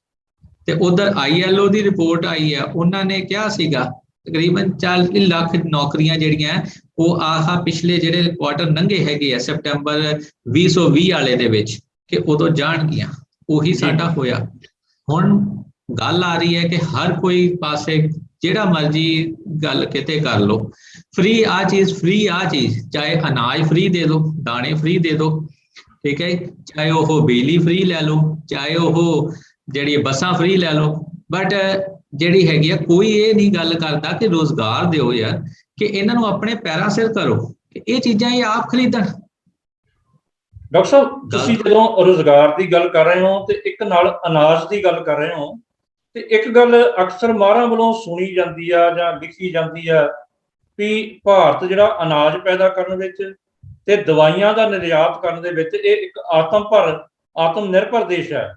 ਤੇ ਉਧਰ ILO ਦੀ ਰਿਪੋਰਟ ਆਈ ਹੈ, ਉਹਨਾਂ ਨੇ ਕਿਹਾ ਸੀਗਾ ਤਕਰੀਬਨ 40 ਲੱਖ ਨੌਕਰੀਆਂ ਜਿਹੜੀਆਂ ਉਹ ਆਹ ਪਿਛਲੇ ਜਿਹੜੇ ਕੁਆਟਰ ਲੰਘੇ ਹੈਗੇ ਆ ਸਤੰਬਰ 2020 ਵਾਲੇ ਦੇ ਵਿੱਚ ਕਿ ਉਦੋਂ ਜਾਣਗੀਆਂ, ਉਹੀ ਸਾਡਾ ਹੋਇਆ। ਹੁਣ ਗੱਲ ਆ ਰਹੀ ਹੈ ਕਿ ਹਰ ਕੋਈ ਪਾਸੇ ਜਿਹੜਾ ਮਰਜ਼ੀ ਗੱਲ ਕਿਤੇ ਕਰ ਲੋ, ਫ੍ਰੀ ਆ ਚੀਜ਼, ਫ੍ਰੀ ਆ ਚੀਜ਼, ਚਾਹੇ ਅਨਾਜ ਫ੍ਰੀ ਦੇ ਦੋ, ਦਾਣੇ ਫ੍ਰੀ ਦੇ ਦੋ, ਠੀਕ ਹੈ, ਚਾਹੇ ਉਹ ਬਿਜਲੀ ਫ੍ਰੀ ਲੈ ਲਓ, ਚਾਹੇ ਉਹ ਜਿਹੜੀ ਬੱਸਾਂ ਫ੍ਰੀ ਲੈ ਲਓ, ਬਟ ਜਿਹੜੀ ਹੈਗੀ ਆ ਕੋਈ ਇਹ ਨਹੀਂ ਗੱਲ ਕਰਦਾ ਕਿ ਰੋਜ਼ਗਾਰ ਦਿਓ ਯਾਰ, ਕਿ ਇਹਨਾਂ ਨੂੰ ਆਪਣੇ ਪੈਰਾਂ ਸਿਰ ਕਰੋ, ਕਿ ਇਹ ਚੀਜ਼ਾਂ ਇਹ ਆਪ ਖਰੀਦਣ। ਡਾਕਟਰ ਸਾਹਿਬ, ਤੁਸੀਂ ਜਦੋਂ ਰੋਜ਼ਗਾਰ ਦੀ ਗੱਲ ਕਰ ਰਹੇ ਹੋ ਤੇ ਇੱਕ ਨਾਲ ਅਨਾਜ ਦੀ ਗੱਲ ਕਰ ਰਹੇ ਹੋ, ਤੇ ਇੱਕ ਗੱਲ ਅਕਸਰ ਮਾਹਰਾਂ ਵੱਲੋਂ ਸੁਣੀ ਜਾਂਦੀ ਆ ਜਾਂ ਲਿਖੀ ਜਾਂਦੀ ਆ ਵੀ ਭਾਰਤ ਜਿਹੜਾ ਅਨਾਜ ਪੈਦਾ ਕਰਨ ਵਿੱਚ ਤੇ ਦਵਾਈਆਂ ਦਾ ਨਿਰਯਾਤ ਕਰਨ ਦੇ ਵਿੱਚ ਇਹ ਇੱਕ ਆਤਮ ਨਿਰਭਰ ਦੇਸ਼ ਹੈ,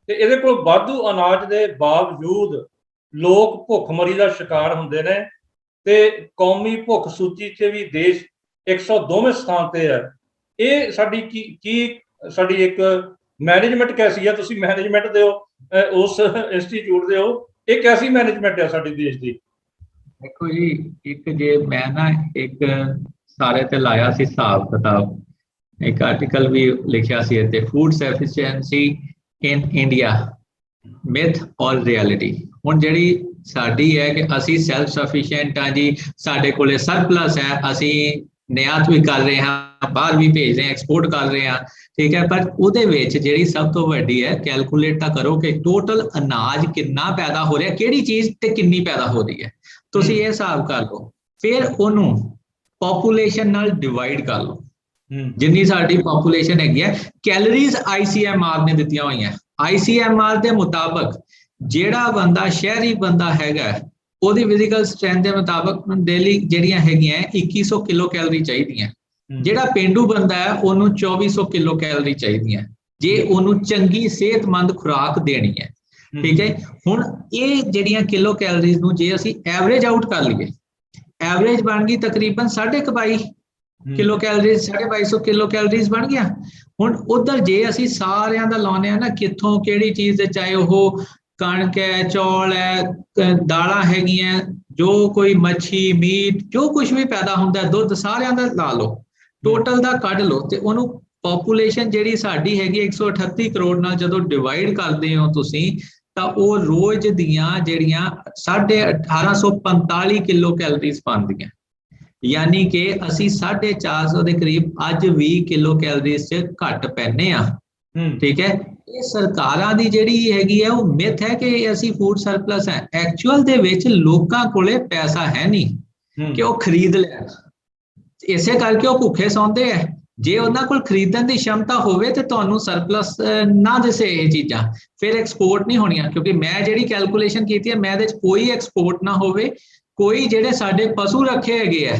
ਤੇ ਇਹਦੇ ਕੋਲ ਵਾਧੂ ਅਨਾਜ ਦੇ ਬਾਵਜੂਦ ਲੋਕ ਭੁੱਖਮਰੀ ਦਾ ਸ਼ਿਕਾਰ ਹੁੰਦੇ ਨੇ ਤੇ ਕੌਮੀ ਭੁੱਖ ਸੂਚੀ 'ਚ ਵੀ ਦੇਸ਼ 102ਵੇਂ ਸਥਾਨ ਤੇ ਹੈ। ਇਹ ਸਾਡੀ ਕੀ ਸਾਡੀ ਇੱਕ ਮੈਨੇਜਮੈਂਟ ਕੈਸੀ ਹੈ? ਤੁਸੀਂ ਮੈਨੇਜਮੈਂਟ ਦੇ ਹੋ, ਉਸ ਇੰਸਟੀਚਿਊਟ ਦੇ ਹੋ, ਇਹ ਕੈਸੀ ਮੈਨੇਜਮੈਂਟ ਹੈ ਸਾਡੇ ਦੇਸ਼ ਦੀ? ਦੇਖੋ ਜੀ, ਇੱਕ ਜੇ ਮੈਂ ਨਾ ਇੱਕ ਸਾਰੇ ਤੇ ਲਾਇਆ ਸੀ ਹਿਸਾਬ ਕਿਤਾਬ, ਇੱਕ ਆਰਟੀਕਲ ਵੀ ਲਿਖਿਆ ਸੀ ਇੱਥੇ, ਫੂਡ ਸਫੀਸ਼ੀਐਂਸੀ ਇਨ ਇੰਡੀਆ ਮਿਥ ਔਰ ਰਿਐਲਿਟੀ। ਹੁਣ ਜਿਹੜੀ ਸਾਡੀ ਹੈ ਕਿ ਅਸੀਂ ਸੈਲਫ ਸਫੀਸ਼ੀਐਂਟ ਹਾਂ ਜੀ, ਸਾਡੇ ਕੋਲੇ ਸਰਪਲਸ ਹੈ, ਅਸੀਂ ਨਿਆਤ ਵੀ ਕਰ ਰਹੇ ਹਾਂ, ਬਾਹਰ ਵੀ ਭੇਜ ਰਹੇ ਹਾਂ, ਐਕਸਪੋਰਟ ਕਰ ਰਹੇ ਹਾਂ, ਠੀਕ ਹੈ। ਪਰ ਉਹਦੇ ਵਿੱਚ ਜਿਹੜੀ ਸਭ ਤੋਂ ਵੱਡੀ ਹੈ, ਕੈਲਕੂਲੇਟ ਤਾਂ ਕਰੋ ਕਿ ਟੋਟਲ ਅਨਾਜ ਕਿੰਨਾ ਪੈਦਾ ਹੋ ਰਿਹਾ, ਕਿਹੜੀ ਚੀਜ਼ ਤੇ ਕਿੰਨੀ ਪੈਦਾ ਹੋ ਰਹੀ ਹੈ, ਤੁਸੀਂ ਇਹ ਹਿਸਾਬ ਕਰ ਲਓ। ਫਿਰ ਉਹਨੂੰ ਪੋਪੂਲੇਸ਼ਨ ਨਾਲ ਡਿਵਾਈਡ ਕਰ ਲਓ, ਜਿੰਨੀ ਸਾਡੀ ਪੋਪੂਲੇਸ਼ਨ ਹੈਗੀ ਹੈ। ਕੈਲੋਰੀਜ਼ ICMR ਨੇ ਦਿੱਤੀਆਂ ਹੋਈਆਂ, ICMR ਦੇ ਮੁਤਾਬਕ ਜਿਹੜਾ ਬੰਦਾ ਸ਼ਹਿਰੀ ਬੰਦਾ ਹੈਗਾ ਉਹਦੀ ਫਿਜ਼ੀਕਲ ਸਟਰੈਂਥ ਦੇ ਮੁਤਾਬਕ ਡੇਲੀ ਜਿਹੜੀਆਂ ਹੈਗੀਆਂ 2100 ਕਿਲੋ ਕੈਲੋਰੀ ਚਾਹੀਦੀਆਂ, ਜਿਹੜਾ ਪੇਂਡੂ ਬੰਦਾ ਹੈ ਉਹਨੂੰ 2400 ਕਿਲੋ ਕੈਲੋਰੀ ਚਾਹੀਦੀਆਂ, ਜੇ ਉਹਨੂੰ ਚੰਗੀ ਸਿਹਤਮੰਦ ਖੁਰਾਕ ਦੇਣੀ ਹੈ, ਠੀਕ ਹੈ। ਹੁਣ ਇਹ ਜਿਹੜੀਆਂ ਕਿਲੋ ਕੈਲੋਰੀਜ਼ ਨੂੰ ਜੇ ਅਸੀਂ ਐਵਰੇਜ ਆਊਟ ਕਰ ਲਈਏ, ਐਵਰੇਜ ਬਣ ਗਈ ਤਕਰੀਬਨ 22.5 ਕਿਲੋ ਕੈਲੋਰੀਜ਼, 2250 ਕਿਲੋ ਕੈਲੋਰੀਜ਼ ਬਣ ਗਿਆ। ਹੁਣ ਉਧਰ ਜੇ ਅਸੀਂ ਸਾਰਿਆਂ ਦਾ ਲਾਉਂਦੇ ਆ ਨਾ, ਕਿੱਥੋਂ ਕਿਹੜੀ ਚੀਜ਼ ਦੇ, ਚਾਹੇ ਉਹ ਕਣਕ ਹੈ, ਚੌਲ ਹੈ, ਦਾਲਾਂ ਹੈਗੀਆਂ, ਜੋ ਕੋਈ ਮੱਛੀ ਮੀਟ ਜੋ ਕੁਝ ਵੀ ਪੈਦਾ ਹੁੰਦਾ, ਦੁੱਧ, ਸਾਰਿਆਂ ਦਾ ਲਾ ਲਓ, ਟੋਟਲ ਦਾ ਕੱਢ ਲਓ, ਤੇ ਉਹਨੂੰ ਪੋਪੂਲੇਸ਼ਨ ਜਿਹੜੀ ਸਾਡੀ ਹੈਗੀ 138 ਕਰੋੜ ਨਾਲ ਜਦੋਂ ਡਿਵਾਈਡ ਕਰਦੇ ਹੋ ਤੁਸੀਂ, ਤਾਂ ਉਹ ਰੋਜ਼ ਦੀਆਂ ਜਿਹੜੀਆਂ 1845 ਕਿਲੋ ਕੈਲੋਰੀਜ਼ ਬਣਦੀਆਂ, ਯਾਨੀ ਕਿ ਅਸੀਂ 450 ਦੇ ਕਰੀਬ ਅੱਜ 20 ਕਿਲੋ ਕੈਲੋਰੀਜ਼ 'ਚ ਘੱਟ ਪੈਂਦੇ ਆ, ਠੀਕ ਹੈ। ਇਹ ਸਰਕਾਰਾਂ ਦੀ ਜਿਹੜੀ ਹੈਗੀ ਹੈ ਉਹ ਮਿਥ ਹੈ ਕਿ ਅਸੀਂ ਫੂਡ ਸਰਪਲਸ ਹੈ। ਐਕਚੁਅਲ ਦੇ ਵਿੱਚ ਲੋਕਾਂ ਕੋਲੇ ਪੈਸਾ ਹੈ ਨਹੀਂ ਕਿ ਉਹ ਖਰੀਦ ਲੈਣ, ਇਸੇ ਕਰਕੇ ਉਹ ਭੁੱਖੇ ਸੌਂਦੇ ਹੈ, ਜੇ ਉਹਨਾਂ ਕੋਲ ਖਰੀਦਣ ਦੀ ਸ਼ਮਤਾ ਹੋਵੇ ਤੇ ਤੁਹਾਨੂੰ ਸਰਪਲਸ ਨਾ ਦਿਸੇ ਇਹ ਚੀਜ਼ਾਂ, ਫਿਰ ਐਕਸਪੋਰਟ ਨਹੀਂ ਹੋਣੀਆਂ। ਕਿਉਂਕਿ ਮੈਂ ਜਿਹੜੀ ਕੈਲਕੂਲੇਸ਼ਨ ਕੀਤੀ ਹੈ, ਮੈਂ ਇਹਦੇ 'ਚ ਕੋਈ ਐਕਸਪੋਰਟ ਨਾ ਹੋਵੇ, ਕੋਈ ਜਿਹੜੇ ਸਾਡੇ ਪਸ਼ੂ ਰੱਖੇ ਹੈਗੇ ਆ,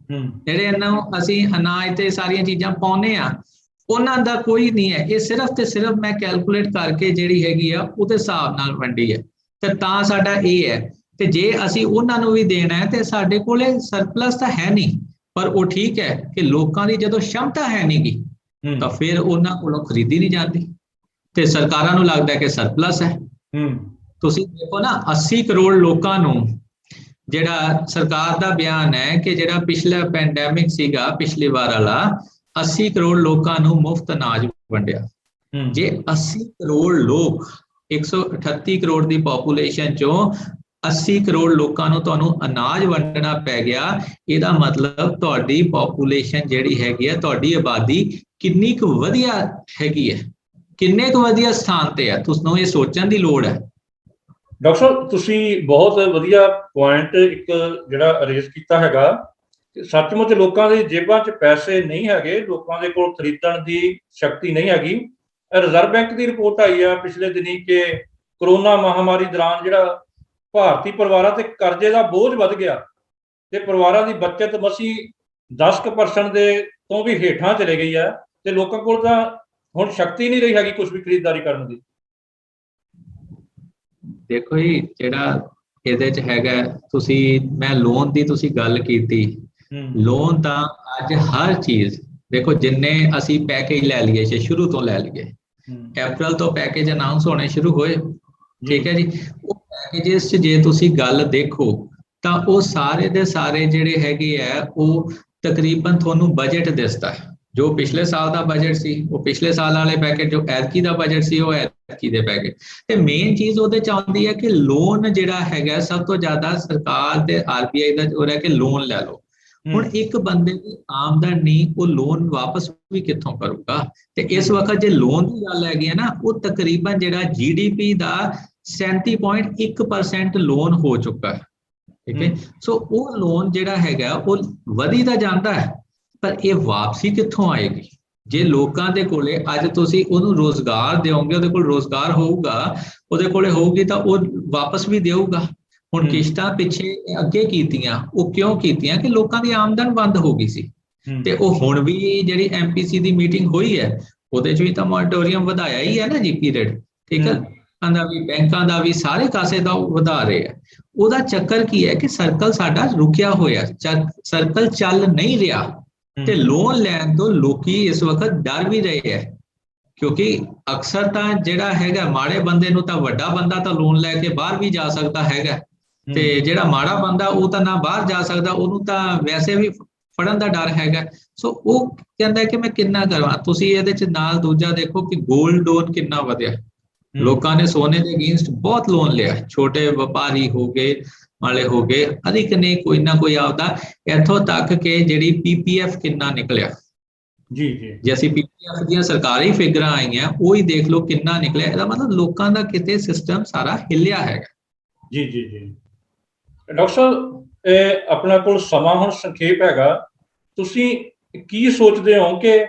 ਜਿਹੜੇ ਇਹਨਾਂ ਨੂੰ ਅਸੀਂ ਅਨਾਜ ਤੇ ਸਾਰੀਆਂ ਚੀਜ਼ਾਂ ਪਾਉਂਦੇ ਆ, ਉਹਨਾਂ ਦਾ ਕੋਈ ਨਹੀਂ ਹੈ। ਇਹ ਸਿਰਫ ਤੇ ਸਿਰਫ ਮੈਂ ਕੈਲਕੂਲੇਟ ਕਰਕੇ ਜਿਹੜੀ ਹੈਗੀ ਆ ਉਹਦੇ ਹਿਸਾਬ ਨਾਲ ਵੰਡੀ ਹੈ, ਤੇ ਤਾਂ ਸਾਡਾ ਇਹ ਹੈ। ਤੇ ਜੇ ਅਸੀਂ ਉਹਨਾਂ ਨੂੰ ਵੀ ਦੇਣਾ ਹੈ ਤੇ ਸਾਡੇ ਕੋਲੇ ਸਰਪਲਸ ਤਾਂ ਹੈ ਨਹੀਂ, ਪਰ ਉਹ ਠੀਕ ਹੈ ਕਿ ਲੋਕਾਂ ਦੀ ਜਦੋਂ ਸ਼ਮਤਾ ਹੈ ਨਹੀਂ ਗੀ ਤਾਂ ਫਿਰ ਉਹਨਾਂ ਕੋਲੋਂ ਖਰੀਦੀ ਨਹੀਂ ਜਾਂਦੀ, ਤੇ ਸਰਕਾਰਾਂ ਨੂੰ ਲੱਗਦਾ ਕਿ ਸਰਪਲਸ ਹੈ। ਤੁਸੀਂ ਦੇਖੋ ਨਾ, 80 ਕਰੋੜ ਲੋਕਾਂ ਨੂੰ, ਜਿਹੜਾ ਸਰਕਾਰ ਦਾ ਬਿਆਨ ਹੈ ਕਿ ਜਿਹੜਾ ਪਿਛਲਾ ਪੈਂਡੈਮਿਕ ਸੀਗਾ ਪਿਛਲੀ ਵਾਰ ਵਾਲਾ, 80 ਕਰੋੜ ਲੋਕਾਂ ਨੂੰ ਮੁਫਤ ਅਨਾਜ ਵੰਡਿਆ। ਜੇ 80 ਕਰੋੜ ਲੋਕ 138 ਕਰੋੜ ਦੀ ਪੋਪੂਲੇਸ਼ਨ ਚੋਂ 80 ਕਰੋੜ ਲੋਕਾਂ ਨੂੰ ਤੁਹਾਨੂੰ ਅਨਾਜ ਵੰਡਣਾ ਪੈ ਗਿਆ, ਇਹਦਾ ਮਤਲਬ ਤੁਹਾਡੀ ਪੋਪੂਲੇਸ਼ਨ ਜਿਹੜੀ ਹੈਗੀ ਹੈ, ਤੁਹਾਡੀ ਆਬਾਦੀ ਕਿੰਨੀ ਕੁ ਵਧੀਆ ਹੈਗੀ ਹੈ, ਕਿੰਨੇ ਕੁ ਵਧੀਆ ਸਥਾਨ ਤੇ ਹੈ, ਤੁਹਾਨੂੰ ਇਹ ਸੋਚਣ ਦੀ ਲੋੜ ਹੈ। ਡਾਕਟਰ ਸਾਹਿਬ, ਤੁਸੀਂ ਬਹੁਤ ਵਧੀਆ ਪੁਆਇੰਟ ਇੱਕ ਜਿਹੜਾ ਰੇਜ਼ ਕੀਤਾ ਹੈਗਾ। ਸੱਚਮੁੱਚ ਲੋਕਾਂ ਦੀ ਜੇਬਾਂ 'ਚ ਪੈਸੇ ਨਹੀਂ ਹੈਗੇ, ਲੋਕਾਂ ਦੇ ਕੋਲ ਖਰੀਦਣ ਦੀ ਸ਼ਕਤੀ ਨਹੀਂ ਹੈਗੀ। ਰਿਜ਼ਰਵ ਬੈਂਕ ਦੀ ਰਿਪੋਰਟ ਆਈ ਆ ਪਿਛਲੇ ਦਿਨੀ ਕਿ ਕਰੋਨਾ ਮਹਾਮਾਰੀ ਦੌਰਾਨ ਜਿਹੜਾ ਭਾਰਤੀ ਪਰਿਵਾਰਾਂ ਤੇ ਕਰਜ਼ੇ ਦਾ ਬੋਝ ਵੱਧ ਗਿਆ ਤੇ ਪਰਿਵਾਰਾਂ ਦੀ ਬੱਚਤ ਮਸੀਂ 10% ਦੇ ਤੋਂ ਵੀ ਹੇਠਾਂ ਚਲੇ ਗਈ ਹੈ, ਤੇ ਲੋਕਾਂ ਕੋਲ ਤਾਂ ਹੁਣ ਸ਼ਕਤੀ ਨਹੀਂ ਰਹੀ ਹੈਗੀ ਕੁਝ ਵੀ ਖਰੀਦਦਾਰੀ ਕਰਨ ਦੀ। ਦੇਖੋ ਜੀ, ਜਿਹੜਾ ਇਹਦੇ 'ਚ ਹੈਗਾ, ਮੈਂ ਲੋਨ ਦੀ ਤੁਸੀਂ ਗੱਲ ਕੀਤੀ, ਲੋਨ ਤਾਂ ਅੱਜ ਹਰ ਚੀਜ਼ ਦੇਖੋ, ਜਿੰਨੇ ਅਸੀਂ ਪੈਕੇਜ ਲੈ ਲਈਏ, ਸ਼ੁਰੂ ਤੋਂ ਲੈ ਲਈਏ, ਅਪ੍ਰੈਲ ਤੋਂ ਪੈਕੇਜ ਅਨਾਉਂਸ ਹੋਣੇ ਸ਼ੁਰੂ ਹੋਏ, ਠੀਕ ਹੈ ਜੀ। ਉਹ ਪੈਕੇਜਸ 'ਚ ਜੇ ਤੁਸੀਂ ਗੱਲ ਦੇਖੋ ਤਾਂ ਉਹ ਸਾਰੇ ਦੇ ਸਾਰੇ ਜਿਹੜੇ ਹੈਗੇ ਆ, ਉਹ ਤਕਰੀਬਨ ਤੁਹਾਨੂੰ ਬਜਟ ਦਿਸਦਾ ਹੈ। ਜੋ ਪਿਛਲੇ ਸਾਲ ਦਾ ਬਜਟ ਸੀ ਉਹ ਪਿਛਲੇ ਸਾਲ ਵਾਲੇ ਪੈਕੇਜ, ਜੋ ਐਤਕੀ ਦਾ ਬਜਟ ਸੀ ਉਹ ਐਤਕੀ ਦੇ ਪੈਕੇਜ। ਤੇ ਮੇਨ ਚੀਜ਼ ਉਹਦੇ 'ਚ ਆਉਂਦੀ ਹੈ ਕਿ ਲੋਨ ਜਿਹੜਾ ਹੈਗਾ, ਸਭ ਤੋਂ ਜ਼ਿਆਦਾ ਸਰਕਾਰ ਤੇ RBI ਦਾ ਹੋ ਰਿਹਾ ਕਿ ਲੋਨ ਲੈ ਲਓ। ਹੁਣ ਇੱਕ ਬੰਦੇ ਦੀ ਆਮਦਨ ਨਹੀਂ, ਉਹ ਲੋਨ ਵਾਪਸ ਵੀ ਕਿੱਥੋਂ ਕਰੂਗਾ? ਤੇ ਇਸ ਵਕਤ ਜੇ ਲੋਨ ਦੀ ਗੱਲ ਹੈਗੀ ਹੈ ਨਾ, ਉਹ ਤਕਰੀਬਨ ਜਿਹੜਾ GDP ਦਾ 37.1% ਲੋਨ ਹੋ ਚੁੱਕਾ ਹੈ, ਠੀਕ ਹੈ। ਸੋ ਉਹ ਲੋਨ ਜਿਹੜਾ ਹੈਗਾ ਉਹ ਵਧੀ ਤਾਂ ਜਾਂਦਾ ਹੈ, ਪਰ ਇਹ ਵਾਪਸੀ ਕਿੱਥੋਂ ਆਏਗੀ? ਜੇ ਲੋਕਾਂ ਦੇ ਕੋਲੇ ਅੱਜ ਤੁਸੀਂ ਉਹਨੂੰ ਰੋਜ਼ਗਾਰ ਦਿਓਗੇ, ਉਹਦੇ ਕੋਲ ਰੋਜ਼ਗਾਰ ਹੋਊਗਾ, ਉਹਦੇ ਕੋਲੇ ਹੋਊਗੀ ਤਾਂ ਉਹ ਵਾਪਸ ਵੀ ਦੇਊਗਾ। ਹੁਣ ਕਿਸ਼ਤਾਂ ਪਿੱਛੇ ਅੱਗੇ ਕੀਤੀਆਂ, ਉਹ ਕਿਉਂ ਕੀਤੀਆਂ? ਕਿ ਲੋਕਾਂ ਦੀ ਆਮਦਨ ਬੰਦ ਹੋ ਗਈ ਸੀ। ਤੇ ਉਹ ਹੁਣ ਵੀ ਜਿਹੜੀ MPC ਦੀ ਮੀਟਿੰਗ ਹੋਈ ਹੈ, ਉਹਦੇ 'ਚ ਵੀ ਤਾਂ ਮੋਰਟੋਰੀਅਮ ਵਧਾਇਆ ਹੀ ਹੈ ਨਾ ਜੀ, ਪੀਰੀਅਡ, ਠੀਕ ਹੈ। ਦਾ ਵੀ, ਬੈਂਕਾਂ ਦਾ ਵੀ, ਸਾਰੇ ਕਾਸੇ ਦਾ ਵਧਾ ਰਹੇ ਆ। ਉਹਦਾ ਚੱਕਰ ਕੀ ਹੈ ਕਿ ਸਰਕਲ ਸਾਡਾ ਰੁਕਿਆ ਹੋਇਆ, ਸਰਕਲ ਚੱਲ ਨਹੀਂ ਰਿਹਾ, ਤੇ ਲੋਨ ਲੈਣ ਤੋਂ ਲੋਕੀ ਇਸ ਵਕਤ ਡਰ ਵੀ ਰਹੇ ਹੈ। ਕਿਉਂਕਿ ਅਕਸਰ ਤਾਂ ਜਿਹੜਾ ਹੈਗਾ, ਮਾੜੇ ਬੰਦੇ ਨੂੰ ਤਾਂ, ਵੱਡਾ ਬੰਦਾ ਤਾਂ ਲੋਨ ਲੈ ਕੇ ਬਾਹਰ ਵੀ ਜਾ ਸਕਦਾ ਹੈਗਾ, ਤੇ ਜਿਹੜਾ ਮਾੜਾ ਬੰਦਾ ਉਹ ਤਾਂ ਨਾ ਬਾਹਰ ਜਾ ਸਕਦਾ, ਉਹਨੂੰ ਤਾਂ ਵੈਸੇ ਵੀ ਫੜਨ ਦਾ ਡਰ ਹੈਗਾ। ਸੋ ਉਹ ਕਹਿੰਦਾ ਕਿ ਮੈਂ ਕਿੰਨਾ ਕਰਾਂ। ਤੁਸੀਂ ਇਹਦੇ 'ਚ ਨਾਲ ਦੂਜਾ ਦੇਖੋ ਕਿ 골ਡ ਲੋਨ ਕਿੰਨਾ ਵਧਿਆ, ਲੋਕਾਂ ਨੇ ਸੋਨੇ ਦੇ ਅਗੇਂਸਟ ਬਹੁਤ ਲੋਨ ਲਿਆ, ਛੋਟੇ ਵਪਾਰੀ ਹੋ ਗਏ, ਵਾਲੇ ਹੋ ਗਏ, ਹਰ ਇੱਕ ਨੇ ਕੋਈ ਨਾ ਕੋਈ ਆਪਦਾ, ਇੱਥੋਂ ਤੱਕ ਕਿ ਜਿਹੜੀ PPF ਕਿੰਨਾ ਨਿਕਲਿਆ ਜੀ। ਜੇ ਅਸੀਂ PPF ਦੀਆਂ ਸਰਕਾਰੀ ਫਿਗਰਾਂ ਆਈਆਂ, ਉਹ ਹੀ ਦੇਖ ਲਓ ਕਿੰਨਾ ਨਿਕਲਿਆ। ਇਹਦਾ ਮਤਲਬ ਲੋਕਾਂ ਦਾ ਕਿਤੇ ਸਿਸਟਮ ਸਾਰਾ ਹਿੱਲਿਆ ਹੈਗਾ। ਜੀ ਜੀ ਜੀ ਡਾਕਟਰ ਸਾਹਿਬ, ਇਹ ਆਪਣਾ ਕੋਲ ਸਮਾਂ ਹੁਣ ਸੰਖੇਪ ਹੈਗਾ, ਤੁਸੀਂ ਕੀ ਸੋਚਦੇ ਹੋ ਕਿ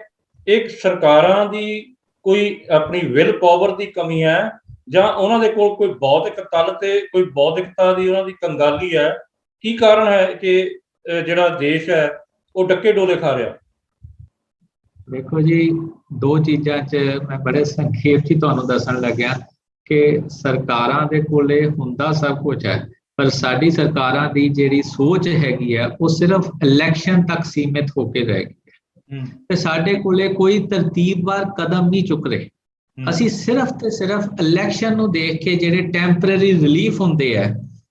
ਇੱਕ ਸਰਕਾਰਾਂ ਦੀ ਕੋਈ ਆਪਣੀ ਵਿਲ ਪਾਵਰ ਦੀ ਕਮੀ ਹੈ, ਜਾਂ ਉਹਨਾਂ ਦੇ ਕੋਲ ਕੋਈ ਬੌਧਿਕ ਤਲ ਤੇ ਕੋਈ ਬੌਧਿਕਤਾ ਦੀ ਉਹਨਾਂ ਦੀ ਕੰਗਾਲੀ ਹੈ? ਕੀ ਕਾਰਨ ਹੈ ਕਿ ਜਿਹੜਾ ਦੇਸ਼ ਹੈ ਉਹ ਡੱਕੇ ਡੋਲੇ ਖਾ ਰਿਹਾ? ਦੇਖੋ ਜੀ, ਦੋ ਚੀਜ਼ਾਂ 'ਚ ਮੈਂ ਬੜੇ ਸੰਖੇਪ 'ਚ ਤੁਹਾਨੂੰ ਦੱਸਣ ਲੱਗਿਆ ਕਿ ਸਰਕਾਰਾਂ ਦੇ ਕੋਲੇ ਹੁੰਦਾ ਸਭ ਕੁਝ ਹੈ, ਪਰ ਸਾਡੀ ਸਰਕਾਰਾਂ ਦੀ ਜਿਹੜੀ ਸੋਚ ਹੈਗੀ ਹੈ ਉਹ ਸਿਰਫ ਇਲੈਕਸ਼ਨ ਤੱਕ ਸੀਮਿਤ ਹੋ ਕੇ ਰਹਿ ਗਈ ਹੈ, ਤੇ ਸਾਡੇ ਕੋਲੇ ਕੋਈ ਤਰਤੀਬਵਾਰ ਕਦਮ ਨਹੀਂ ਚੁੱਕ ਰਹੇ। ਅਸੀਂ ਸਿਰਫ ਤੇ ਸਿਰਫ ਇਲੈਕਸ਼ਨ ਨੂੰ ਦੇਖ ਕੇ ਜਿਹੜੇ ਟੈਂਪਰੇਰੀ ਰਿਲੀਫ ਹੁੰਦੇ ਆ,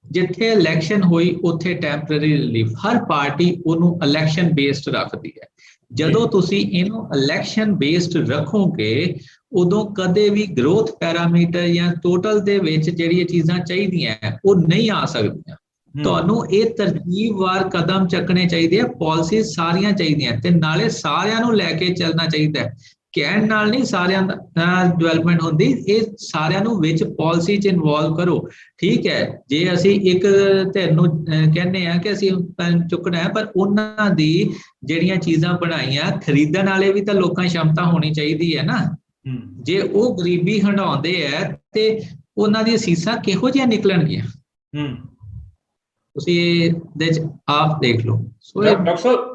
ਜਿੱਥੇ ਇਲੈਕਸ਼ਨ ਹੋਈ ਉੱਥੇ ਟੈਂਪਰੇਰੀ ਰਿਲੀਫ, ਹਰ ਪਾਰਟੀ ਉਹਨੂੰ ਇਲੈਕਸ਼ਨ ਬੇਸਡ ਰੱਖਦੀ ਹੈ। ਜਦੋਂ ਤੁਸੀਂ ਇਹਨੂੰ ਇਲੈਕਸ਼ਨ ਬੇਸਡ ਰੱਖੋਗੇ, ਉਦੋਂ ਕਦੇ ਵੀ ਗਰੋਥ ਪੈਰਾਮੀਟਰ ਜਾਂ ਟੋਟਲ ਦੇ ਵਿੱਚ ਜਿਹੜੀਆਂ ਚੀਜ਼ਾਂ ਚਾਹੀਦੀਆਂ ਉਹ ਨਹੀਂ ਆ ਸਕਦੀਆਂ। ਤੁਹਾਨੂੰ ਇਹ ਤਰਤੀਬਵਾਰ ਕਦਮ ਚੱਕਣੇ ਚਾਹੀਦੇ ਆ, ਪਾਲਿਸੀ ਸਾਰੀਆਂ ਚਾਹੀਦੀਆਂ, ਤੇ ਨਾਲੇ ਸਾਰਿਆਂ ਨੂੰ ਲੈ ਕੇ ਚੱਲਣਾ ਚਾਹੀਦਾ ਹੈ। ਕਹਿਣ ਨਾਲ ਨਹੀਂ ਸਾਰਿਆਂ ਦਾ ਡਿਵੈਲਪਮੈਂਟ ਹੁੰਦੀ, ਇਹ ਸਾਰਿਆਂ ਨੂੰ ਵਿੱਚ ਪਾਲਿਸੀ 'ਚ ਇਨਵੋਲਵ ਕਰੋ। ਠੀਕ ਹੈ, ਜੇ ਅਸੀਂ ਇੱਕ ਧਿਰ ਨੂੰ ਕਹਿੰਦੇ ਆ ਕਿ ਅਸੀਂ ਚੁੱਕਣਾ ਹੈ, ਪਰ ਉਹਨਾਂ ਦੀ ਜਿਹੜੀਆਂ ਚੀਜ਼ਾਂ ਬਣਾਈਆਂ ਖਰੀਦਣ ਵਾਲੇ ਵੀ ਤਾਂ ਲੋਕਾਂ ਦੀ क्षमता ਹੋਣੀ ਚਾਹੀਦੀ ਹੈ ਨਾ। ਜੇ ਉਹ ਗਰੀਬੀ ਹੰਡਾਉਂਦੇ ਹੈ ਤੇ ਉਹਨਾਂ ਦੀਆਂ ਸੀਸਾਂ ਕਿਹੋ ਜਿਹੀਆਂ ਨਿਕਲਣਗੀਆਂ, ਤੁਸੀਂ ਇਹਦੇ 'ਚ ਆਪ ਦੇਖ ਲਓ। ਸੋ ਡਾਕਟਰ ਸਾਹਿਬ,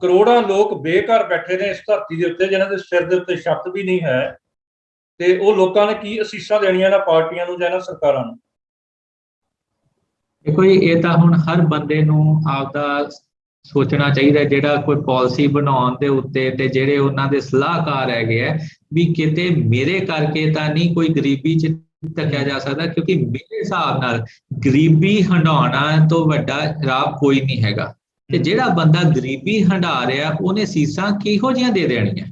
ਕਰੋੜਾਂ ਲੋਕ ਬੇਘਰ ਬੈਠੇ ਨੇ ਇਸ ਧਰਤੀ ਦੇ ਉੱਤੇ, ਜਿਨ੍ਹਾਂ ਦੇ ਸਿਰ ਦੇ ਉੱਤੇ ਛੱਤ ਵੀ ਨਹੀਂ ਹੈ, ਤੇ ਉਹ ਲੋਕਾਂ ਨੇ ਕੀ ਅਸੀਸਾਂ ਦੇਣੀਆਂ ਇਹਨਾਂ ਪਾਰਟੀਆਂ ਨੂੰ ਜਾਂ ਇਹਨਾਂ ਸਰਕਾਰਾਂ ਨੂੰ? ਦੇਖੋ ਜੀ, ਇਹ ਤਾਂ ਹੁਣ ਹਰ ਬੰਦੇ ਨੂੰ ਆਪਦਾ ਸੋਚਣਾ ਚਾਹੀਦਾ, ਜਿਹੜਾ ਕੋਈ ਪਾਲਿਸੀ ਬਣਾਉਣ ਦੇ ਉੱਤੇ ਤੇ ਜਿਹੜੇ ਉਹਨਾਂ ਦੇ ਸਲਾਹਕਾਰ ਹੈਗੇ ਆ, ਵੀ ਕਿਤੇ ਮੇਰੇ ਕਰਕੇ ਤਾਂ ਨਹੀਂ ਕੋਈ ਗਰੀਬੀ 'ਚ ਧੱਕਿਆ ਜਾ ਸਕਦਾ, ਕਿਉਂਕਿ ਮੇਰੇ ਹਿਸਾਬ ਨਾਲ ਗਰੀਬੀ ਹੰਡਾਉਣਾ ਤੋਂ ਵੱਡਾ ਰਾਹ ਕੋਈ ਨਹੀਂ ਹੈਗਾ। ਤੇ ਜਿਹੜਾ ਬੰਦਾ ਗਰੀਬੀ ਹੰਢਾ ਰਿਹਾ, ਉਹਨੇ ਸੀਸਾਂ ਕਿਹੋ ਜਿਹੀਆਂ ਦੇ ਦੇਣੀਆਂ?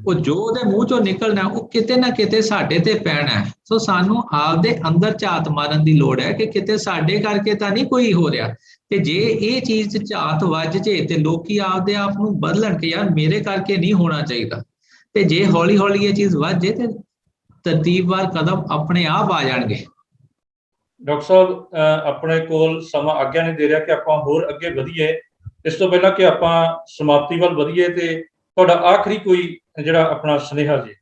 ਉਹ ਜੋ ਉਹਦੇ ਮੂੰਹ ਚੋਂ ਨਿਕਲਣਾ ਉਹ ਕਿਤੇ ਨਾ ਕਿਤੇ ਸਾਡੇ ਤੇ ਪੈਣਾ। ਸੋ ਸਾਨੂੰ ਆਪਦੇ ਅੰਦਰ ਝਾਤ ਮਾਰਨ ਦੀ ਲੋੜ ਹੈ ਕਿ ਕਿਤੇ ਸਾਡੇ ਕਰਕੇ ਤਾਂ ਨਹੀਂ ਕੋਈ ਹੋ ਰਿਹਾ। ਤੇ ਜੇ ਇਹ ਚੀਜ਼ ਝਾਤ ਵੱਜ ਜੇ ਤੇ ਲੋਕੀ ਆਪਦੇ ਆਪ ਨੂੰ ਬਦਲਣ ਕਿ ਯਾਰ ਮੇਰੇ ਕਰਕੇ ਨਹੀਂ ਹੋਣਾ ਚਾਹੀਦਾ। ਤੇ ਜੇ ਹੌਲੀ ਹੌਲੀ ਇਹ ਚੀਜ਼ ਵੱਜ ਜੇ ਤੇ ਤਰਤੀਬਵਾਰ ਕਦਮ ਆਪਣੇ ਆਪ ਆ ਜਾਣਗੇ। ਡਾਕਟਰ ਸਾਹਿਬ, ਆਪਣੇ ਕੋਲ ਸਮਾਂ ਆਗਿਆ ਨਹੀਂ ਦੇ ਰਿਹਾ ਕਿ ਆਪਾਂ ਹੋਰ ਅੱਗੇ ਵਧੀਏ। ਇਸ ਤੋਂ ਪਹਿਲਾਂ ਕਿ ਆਪਾਂ ਸਮਾਪਤੀ ਵੱਲ ਵਧੀਏ, ਤੇ ਤੁਹਾਡਾ ਆਖਰੀ ਕੋਈ ਜਿਹੜਾ ਆਪਣਾ ਸੁਨੇਹਾ ਜੀ?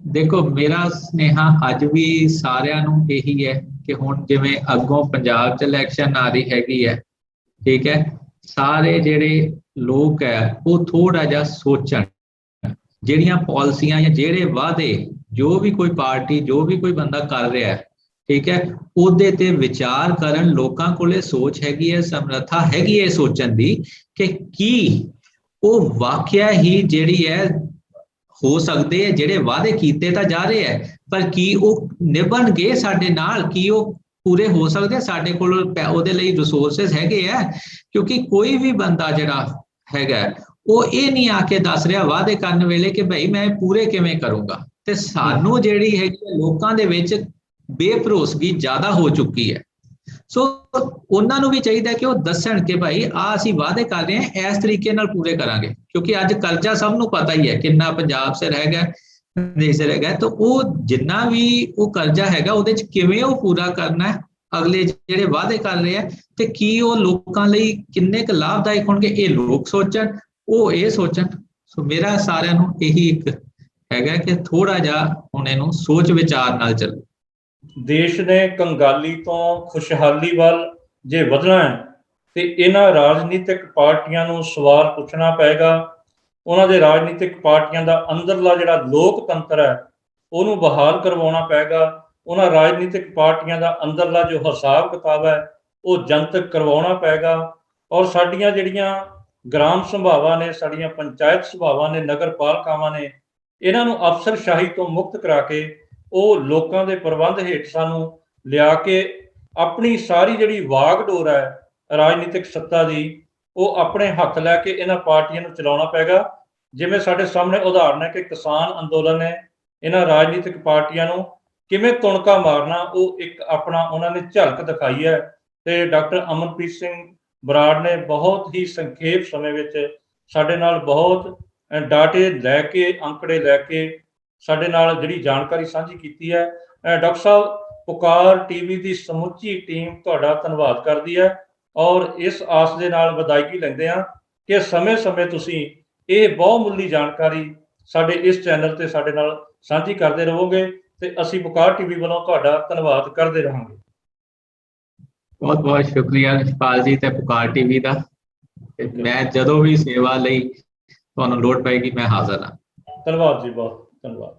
ਦੇਖੋ, ਮੇਰਾ ਸੁਨੇਹਾ ਅੱਜ ਵੀ ਸਾਰਿਆਂ ਨੂੰ ਇਹੀ ਹੈ ਕਿ ਹੁਣ ਜਿਵੇਂ ਅੱਗੋਂ ਪੰਜਾਬ 'ਚ ਇਲੈਕਸ਼ਨ ਆ ਰਹੀ ਹੈਗੀ ਹੈ, ਠੀਕ ਹੈ, ਸਾਰੇ ਜਿਹੜੇ ਲੋਕ ਹੈ ਉਹ ਥੋੜਾ ਜਿਹਾ ਸੋਚਣ, ਜਿਹੜੀਆਂ ਪਾਲਿਸੀਆਂ ਜਾਂ ਜਿਹੜੇ ਵਾਅਦੇ ਜੋ ਵੀ ਕੋਈ ਪਾਰਟੀ ਜੋ ਵੀ ਕੋਈ ਬੰਦਾ ਕਰ ਰਿਹਾ ਹੈ, ਠੀਕ ਹੈ, ਉਹਦੇ ਤੇ ਵਿਚਾਰ ਕਰਨ। ਲੋਕਾਂ ਕੋਲੇ ਸੋਚ ਹੈਗੀ ਹੈ, ਸਮਰੱਥਾ ਹੈਗੀ ਹੈ ਸੋਚਣ ਦੀ ਕਿ ਕੀ ਉਹ ਵਾਕਿਆ ਹੀ ਜਿਹੜੀ ਹੈ ਹੋ ਸਕਦੇ ਹੈ, ਜਿਹੜੇ ਵਾਅਦੇ ਕੀਤੇ ਤਾਂ ਜਾ ਰਹੇ ਹੈ, ਪਰ ਕੀ ਉਹ ਨਿਭਣਗੇ ਸਾਡੇ ਨਾਲ? ਕੀ ਉਹ ਪੂਰੇ ਹੋ ਸਕਦੇ? ਸਾਡੇ ਕੋਲ ਉਹਦੇ ਲਈ ਰਿਸੋਰਸਿਸ ਹੈਗੇ ਆ? ਕਿਉਂਕਿ ਕੋਈ ਵੀ ਬੰਦਾ ਜਿਹੜਾ ਹੈਗਾ ਉਹ ਇਹ ਨਹੀਂ ਆ ਕੇ ਦੱਸ ਰਿਹਾ ਵਾਅਦੇ ਕਰਨ ਵੇਲੇ ਕਿ ਭਾਈ ਮੈਂ ਪੂਰੇ ਕਿਵੇਂ ਕਰੂੰਗਾ। ਤੇ ਸਾਨੂੰ ਜਿਹੜੀ ਹੈਗੀ ਲੋਕਾਂ ਦੇ ਵਿੱਚ ਬੇਭਰੋਸਗੀ ਜ਼ਿਆਦਾ ਹੋ ਚੁੱਕੀ ਹੈ। ਸੋ ਉਹਨਾਂ ਨੂੰ ਵੀ ਚਾਹੀਦਾ ਕਿ ਉਹ ਦੱਸਣ ਕਿ ਭਾਈ ਆ ਅਸੀਂ ਵਾਅਦੇ ਕਰ ਰਹੇ ਹਾਂ, ਇਸ ਤਰੀਕੇ ਨਾਲ ਪੂਰੇ ਕਰਾਂਗੇ। ਕਿਉਂਕਿ ਅੱਜ ਕਰਜ਼ਾ ਸਭ ਨੂੰ ਪਤਾ ਹੀ ਹੈ ਕਿੰਨਾ ਪੰਜਾਬ ਸਿਰ ਹੈਗਾ, ਦੇਸ਼ ਸਿਰ ਹੈਗਾ। ਤਾਂ ਉਹ ਜਿੰਨਾ ਵੀ ਉਹ ਕਰਜ਼ਾ ਹੈਗਾ ਉਹਦੇ 'ਚ ਕਿਵੇਂ ਉਹ ਪੂਰਾ ਕਰਨਾ, ਅਗਲੇ ਜਿਹੜੇ ਵਾਅਦੇ ਕਰ ਰਹੇ ਆ, ਤੇ ਕੀ ਉਹ ਲੋਕਾਂ ਲਈ ਕਿੰਨੇ ਕੁ ਲਾਭਦਾਇਕ ਹੋਣਗੇ, ਇਹ ਲੋਕ ਸੋਚਣ, ਉਹ ਇਹ ਸੋਚਣ। ਸੋ ਮੇਰਾ ਸਾਰਿਆਂ ਨੂੰ ਇਹੀ ਇੱਕ ਹੈਗਾ ਕਿ ਥੋੜਾ ਜਿਹਾ ਹੁਣ ਇਹਨੂੰ ਸੋਚ ਵਿਚਾਰ ਨਾਲ ਚੱਲੋ। ਦੇਸ਼ ਨੇ ਕੰਗਾਲੀ ਤੋਂ ਖੁਸ਼ਹਾਲੀ ਵੱਲ ਜੇ ਵਧਣਾ ਹੈ ਤੇ ਇਹਨਾਂ ਰਾਜਨੀਤਿਕ ਪਾਰਟੀਆਂ ਨੂੰ ਸਵਾਲ ਪੁੱਛਣਾ ਪਏਗਾ। ਉਹਨਾਂ ਦੇ ਰਾਜਨੀਤਿਕ ਪਾਰਟੀਆਂ ਦਾ ਅੰਦਰਲਾ ਜਿਹੜਾ ਲੋਕਤੰਤਰ ਹੈ ਉਹਨੂੰ ਬਹਾਲ ਕਰਵਾਉਣਾ ਪਏਗਾ। ਉਹਨਾਂ ਰਾਜਨੀਤਿਕ ਪਾਰਟੀਆਂ ਦਾ ਅੰਦਰਲਾ ਜੋ ਹਿਸਾਬ ਕਿਤਾਬ ਹੈ ਉਹ ਜਨਤਕ ਕਰਵਾਉਣਾ ਪਏਗਾ। ਔਰ ਸਾਡੀਆਂ ਜਿਹੜੀਆਂ ਗ੍ਰਾਮ ਸਭਾਵਾਂ ਨੇ, ਸਾਡੀਆਂ ਪੰਚਾਇਤ ਸਭਾਵਾਂ ਨੇ, ਨਗਰ ਪਾਲਿਕਾਵਾਂ ਨੇ, ਇਹਨਾਂ ਨੂੰ ਅਫਸਰਸ਼ਾਹੀ ਤੋਂ ਮੁਕਤ ਕਰਾ ਕੇ ਉਹ ਲੋਕਾਂ ਦੇ ਪ੍ਰਬੰਧ ਹੇਠ ਸਾਨੂੰ ਲਿਆ ਕੇ ਆਪਣੀ ਸਾਰੀ ਜਿਹੜੀ ਵਾਗਡੋਰ ਹੈ ਰਾਜਨੀਤਿਕ ਸੱਤਾ ਦੀ, ਉਹ ਆਪਣੇ ਹੱਥ ਲੈ ਕੇ ਇਹਨਾਂ ਪਾਰਟੀਆਂ ਨੂੰ ਚਲਾਉਣਾ ਪਏਗਾ। ਜਿਵੇਂ ਸਾਡੇ ਸਾਹਮਣੇ ਉਦਾਹਰਨ ਹੈ ਕਿ ਕਿਸਾਨ ਅੰਦੋਲਨ ਨੇ ਇਹਨਾਂ ਰਾਜਨੀਤਿਕ ਪਾਰਟੀਆਂ ਨੂੰ ਕਿਵੇਂ ਤੁਣਕਾ ਮਾਰਨਾ, ਉਹ ਇੱਕ ਆਪਣਾ ਉਹਨਾਂ ਨੇ ਝਲਕ ਦਿਖਾਈ ਹੈ। ਤੇ ਡਾਕਟਰ ਅਮਨਪ੍ਰੀਤ ਸਿੰਘ ਬਰਾੜ ਨੇ ਬਹੁਤ ਹੀ ਸੰਖੇਪ ਸਮੇਂ ਵਿੱਚ ਸਾਡੇ ਨਾਲ ਬਹੁਤ ਡਾਟੇ ਲੈ ਕੇ, ਅੰਕੜੇ ਲੈ ਕੇ ਸਾਡੇ ਨਾਲ ਜਿਹੜੀ ਜਾਣਕਾਰੀ ਸਾਂਝੀ ਕੀਤੀ ਹੈ। ਡਾਕਟਰ ਸਾਹਿਬ, ਪੁਕਾਰ ਟੀਵੀ ਦੀ ਸਮੁੱਚੀ ਟੀਮ ਤੁਹਾਡਾ ਧੰਨਵਾਦ ਕਰਦੀ ਹੈ ਔਰ ਇਸ ਆਸ ਦੇ ਨਾਲ ਵਿਦਾਇਗੀ ਲੈਂਦੇ ਹਾਂ ਕਿ ਸਮੇਂ-ਸਮੇਂ ਤੁਸੀਂ ਇਹ ਬਹੁਮੁੱਲੀ ਜਾਣਕਾਰੀ ਸਾਡੇ ਇਸ ਚੈਨਲ ਤੇ ਸਾਡੇ ਨਾਲ ਸਾਂਝੀ ਕਰਦੇ ਰਹੋਗੇ ਤੇ ਅਸੀਂ ਪੁਕਾਰ ਟੀਵੀ ਵੱਲੋਂ ਤੁਹਾਡਾ ਧੰਨਵਾਦ ਕਰਦੇ ਰਹਾਂਗੇ। ਬਹੁਤ ਬਹੁਤ ਸ਼ੁਕਰੀਆ ਜਸਪਾਲ ਜੀ ਤੇ ਪੁਕਾਰ ਟੀਵੀ ਦਾ। ਮੈਂ ਜਦੋਂ ਵੀ ਸੇਵਾ ਲਈ ਤੁਹਾਨੂੰ ਲੋੜ ਪਏਗੀ ਮੈਂ ਹਾਜ਼ਰ ਹਾਂ। ਧੰਨਵਾਦ ਜੀ, ਬਹੁਤ ਧੰਨਵਾਦ।